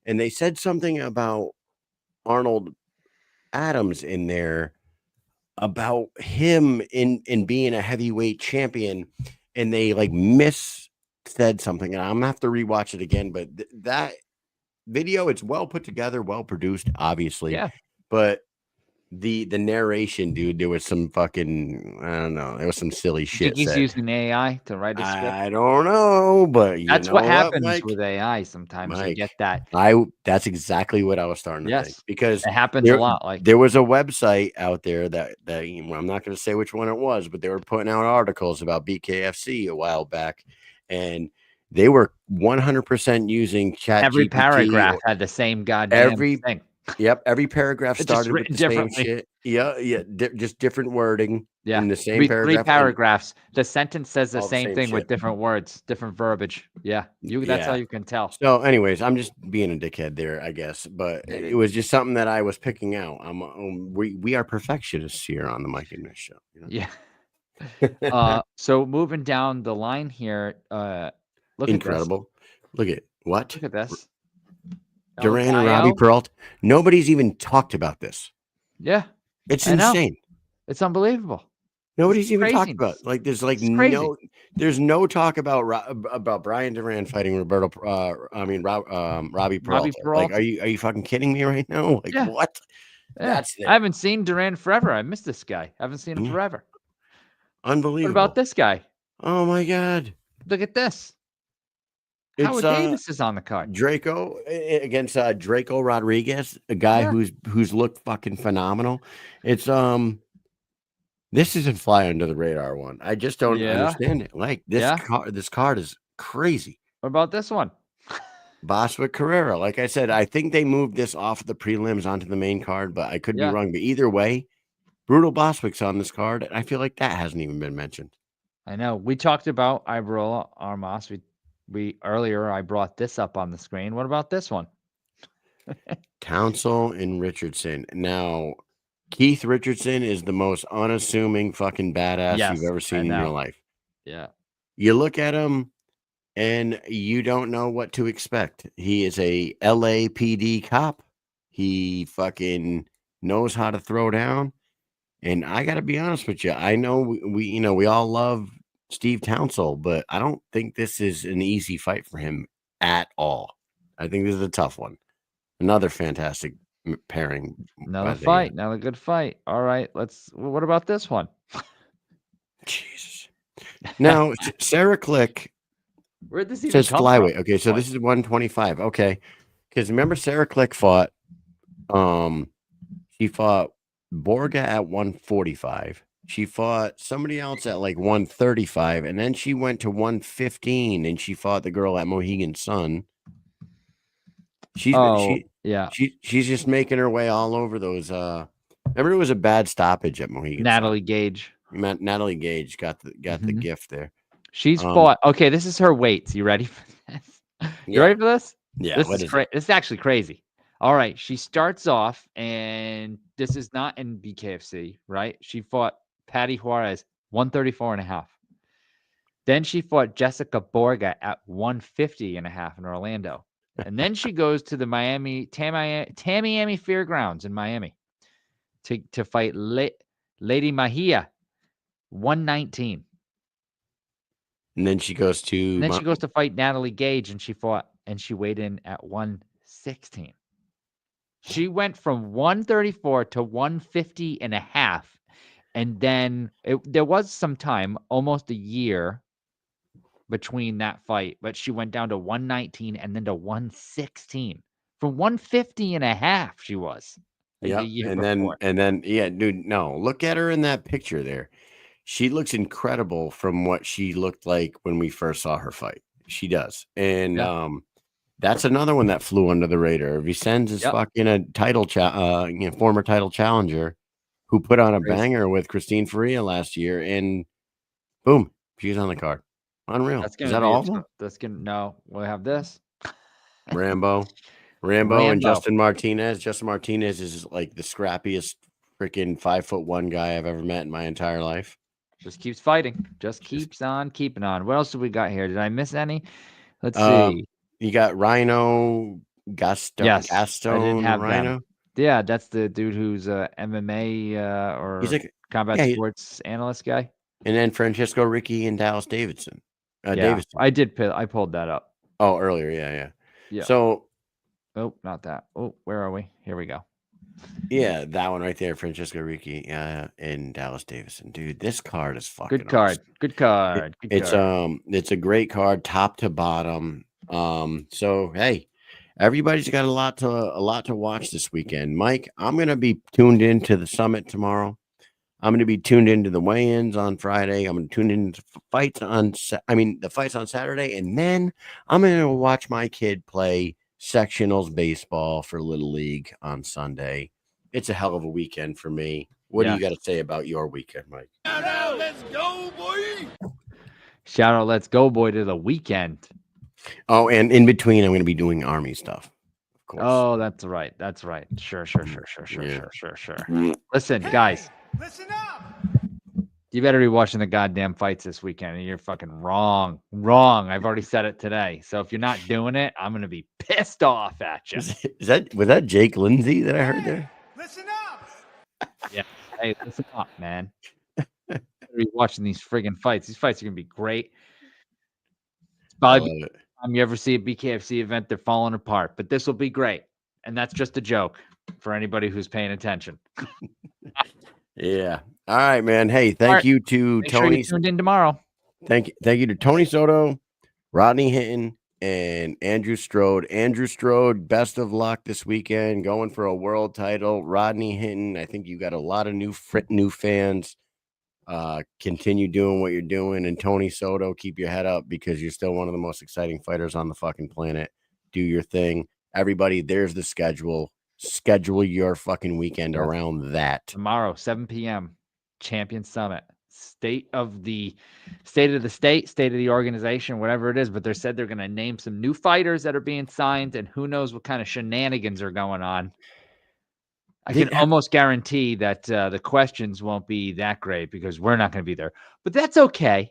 and they said something about Arnold Adams in there about him in being a heavyweight champion, and they like said something, and I'm gonna have to rewatch it again. But that video, it's well put together, well produced, obviously. Yeah. But the narration, dude, there was some fucking, I don't know, there was some silly shit. He's using AI to write a script. I don't know, but that's what happens Mike? with AI. Sometimes Mike, you get that. That's exactly what I was starting to think, because it happens a lot. Like there was a website out there that I'm not going to say which one it was, but they were putting out articles about BKFC a while back, and they were 100% using ChatGPT. Every paragraph had the same goddamn thing. Yep, every paragraph started with the same shit. Yeah, just different wording. Yeah, in the same paragraph. 3 paragraphs. The sentence says the same thing with different words, different verbiage. Yeah, that's how you can tell. So, anyways, I'm just being a dickhead there, I guess. But it was just something that I was picking out. We are perfectionists here on the Mike and Mish show. You know? Yeah. So moving down the line here, look incredible. Look at what? Look at this. Duran and Robbie Peralta. Nobody's even talked about this. Yeah, it's insane. It's unbelievable. Nobody's even talked about it. Like there's like no talk about Brian Duran fighting Robbie Peralta. Like, are you fucking kidding me right now? Like what? Yeah. I haven't seen Duran forever. I miss this guy. I haven't seen him forever. Unbelievable. What about this guy? Oh my god! Look at this. Howard Davis is on the card. Draco against Draco Rodriguez, a guy who's looked fucking phenomenal. It's this isn't fly under the radar one. I just don't understand it. Like this card is crazy. What about this one? Boswick Carrera. Like I said, I think they moved this off the prelims onto the main card, but I could be wrong. But either way, Brutal Boswick's on this card. I feel like that hasn't even been mentioned. I know. We talked about Iberola Armas. We earlier I brought this up on the screen. What about this one? Townsell and Richardson. Now, Keith Richardson is the most unassuming fucking badass you've ever seen in your life. Yeah. You look at him and you don't know what to expect. He is a LAPD cop. He fucking knows how to throw down. And I got to be honest with you. I know we all love Steve Townsell, but I don't think this is an easy fight for him at all. I think this is a tough one. Another fantastic pairing. Another fight. Another good fight. All right. What about this one? Jesus. Now, Sarah Click says flyweight. Okay, so this is 125. Okay. Because remember Sarah Click fought she fought Borga at 145. She fought somebody else at like 135, and then she went to 115, and she fought the girl at Mohegan Sun. She's just making her way all over those. Remember, it was a bad stoppage at Mohegan. Natalie Gage. Natalie Gage got the gift there. She's fought. Okay, this is her weights. You ready for this? You ready for this? Yeah. This is actually crazy. All right, she starts off, and this is not in BKFC, right? She fought Patty Juarez, 134.5. Then she fought Jessica Borga at 150.5 in Orlando. And then she goes to the Tamiami Fairgrounds in Miami to fight Lady Mahia, 119. And then she goes to fight Natalie Gage, and she weighed in at 116. She went from 134 to 150.5. And then there was some time, almost a year, between that fight, but she went down to 119 and then to 116 from 150 and a half. She was the Yeah, year and before. then yeah, dude, no, look at her in that picture there. She looks incredible from what she looked like when we first saw her fight. She does, and that's another one that flew under the radar. Vicen's is fucking a title, former title challenger, who put on a banger with Christine Faria last year, and boom, she's on the card. Unreal. That's Is gonna that be all of them? that's gonna no. We'll have this. Rambo, and Justin Martinez. Justin Martinez is like the scrappiest freaking 5'1" guy I've ever met in my entire life. Just keeps fighting. Just keeps on keeping on. What else do we got here? Did I miss any? Let's see. You got Rhino Gaston. Yes, I didn't have Rhino. them. Yeah, that's the dude who's MMA or He's like combat sports analyst guy. And then Francisco Ricky and Dallas Davidson. Davidson. I pulled that up. Oh, earlier, yeah. So, not that. Oh, where are we? Here we go. Yeah, that one right there, Francisco Ricky and Dallas Davidson. Dude, this card is fucking good card. awesome. Good card. It's a great card, top to bottom. So hey, everybody's got a lot to watch this weekend. Mike, I'm gonna be tuned into the summit tomorrow. I'm going to be tuned into the weigh-ins on Friday. I'm going to tune into the fights on Saturday, and then I'm going to watch my kid play sectionals baseball for Little League on Sunday. It's a hell of a weekend for me. What do you got to say about your weekend, Mike? Shout out, let's go, boy! Shout out, let's go, boy, to the weekend. Oh, and in between, I'm going to be doing Army stuff. Of course. Oh, that's right. That's right. Sure. Listen, guys. Listen up! You better be watching the goddamn fights this weekend, and you're fucking wrong. Wrong. I've already said it today. So if you're not doing it, I'm gonna be pissed off at you. Was that Jake Lindsay that I heard there? Listen up! Yeah. Hey, listen up, man. Better be watching these friggin' fights. These fights are gonna be great. It's probably the time you ever see a BKFC event, they're falling apart, but this will be great. And that's just a joke for anybody who's paying attention. Yeah. All right, man. Hey, thank you to Make Tony. sure you tuned in tomorrow. Thank you to Tony Soto, Rodney Hinton, and Andrew Strode. Andrew Strode, best of luck this weekend, going for a world title. Rodney Hinton, I think you got a lot of new fans. Continue doing what you're doing. And Tony Soto, keep your head up because you're still one of the most exciting fighters on the fucking planet. Do your thing. Everybody, there's the schedule. Schedule your fucking weekend around that. Tomorrow, 7 p.m. Champion Summit. State of the state of the organization, whatever it is. But they said they're going to name some new fighters that are being signed, and who knows what kind of shenanigans are going on. I can almost guarantee that the questions won't be that great because we're not going to be there. But that's okay.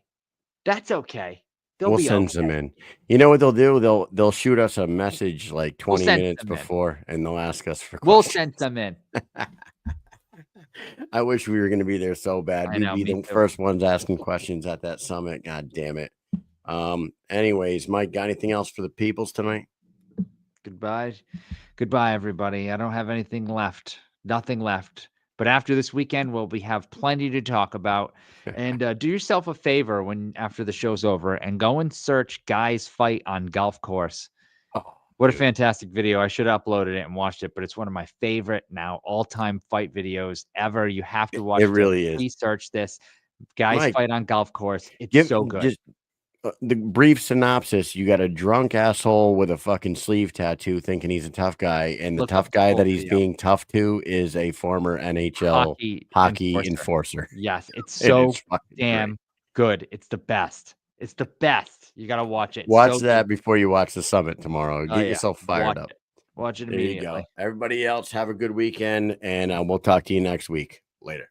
That's okay. We'll send some in. You know what they'll do? They'll shoot us a message like 20 minutes before, and they'll ask us for questions. We'll send some in. I wish we were going to be there so bad. We'd be the first ones asking questions at that summit. God damn it. Anyways, Mike, got anything else for the peoples tonight? Goodbye, everybody. I don't have anything left. Nothing left. But after this weekend, we have plenty to talk about. And do yourself a favor after the show's over and go and search Guy's Fight on Golf Course. Oh, what a fantastic video. I should have uploaded it and watched it, but it's one of my favorite now all-time fight videos ever. You have to watch it. It really is. Please search this. Guy's Fight on Golf Course. It's so good. The brief synopsis: you got a drunk asshole with a fucking sleeve tattoo thinking he's a tough guy, and the tough guy that he's being tough to is a former NHL hockey enforcer. Yes, it's so damn good. It's the best. It's the best. You got to watch it. Watch that before you watch the summit tomorrow. Get yourself fired up. Watch it immediately. There you go. Everybody else, have a good weekend, and we'll talk to you next week. Later.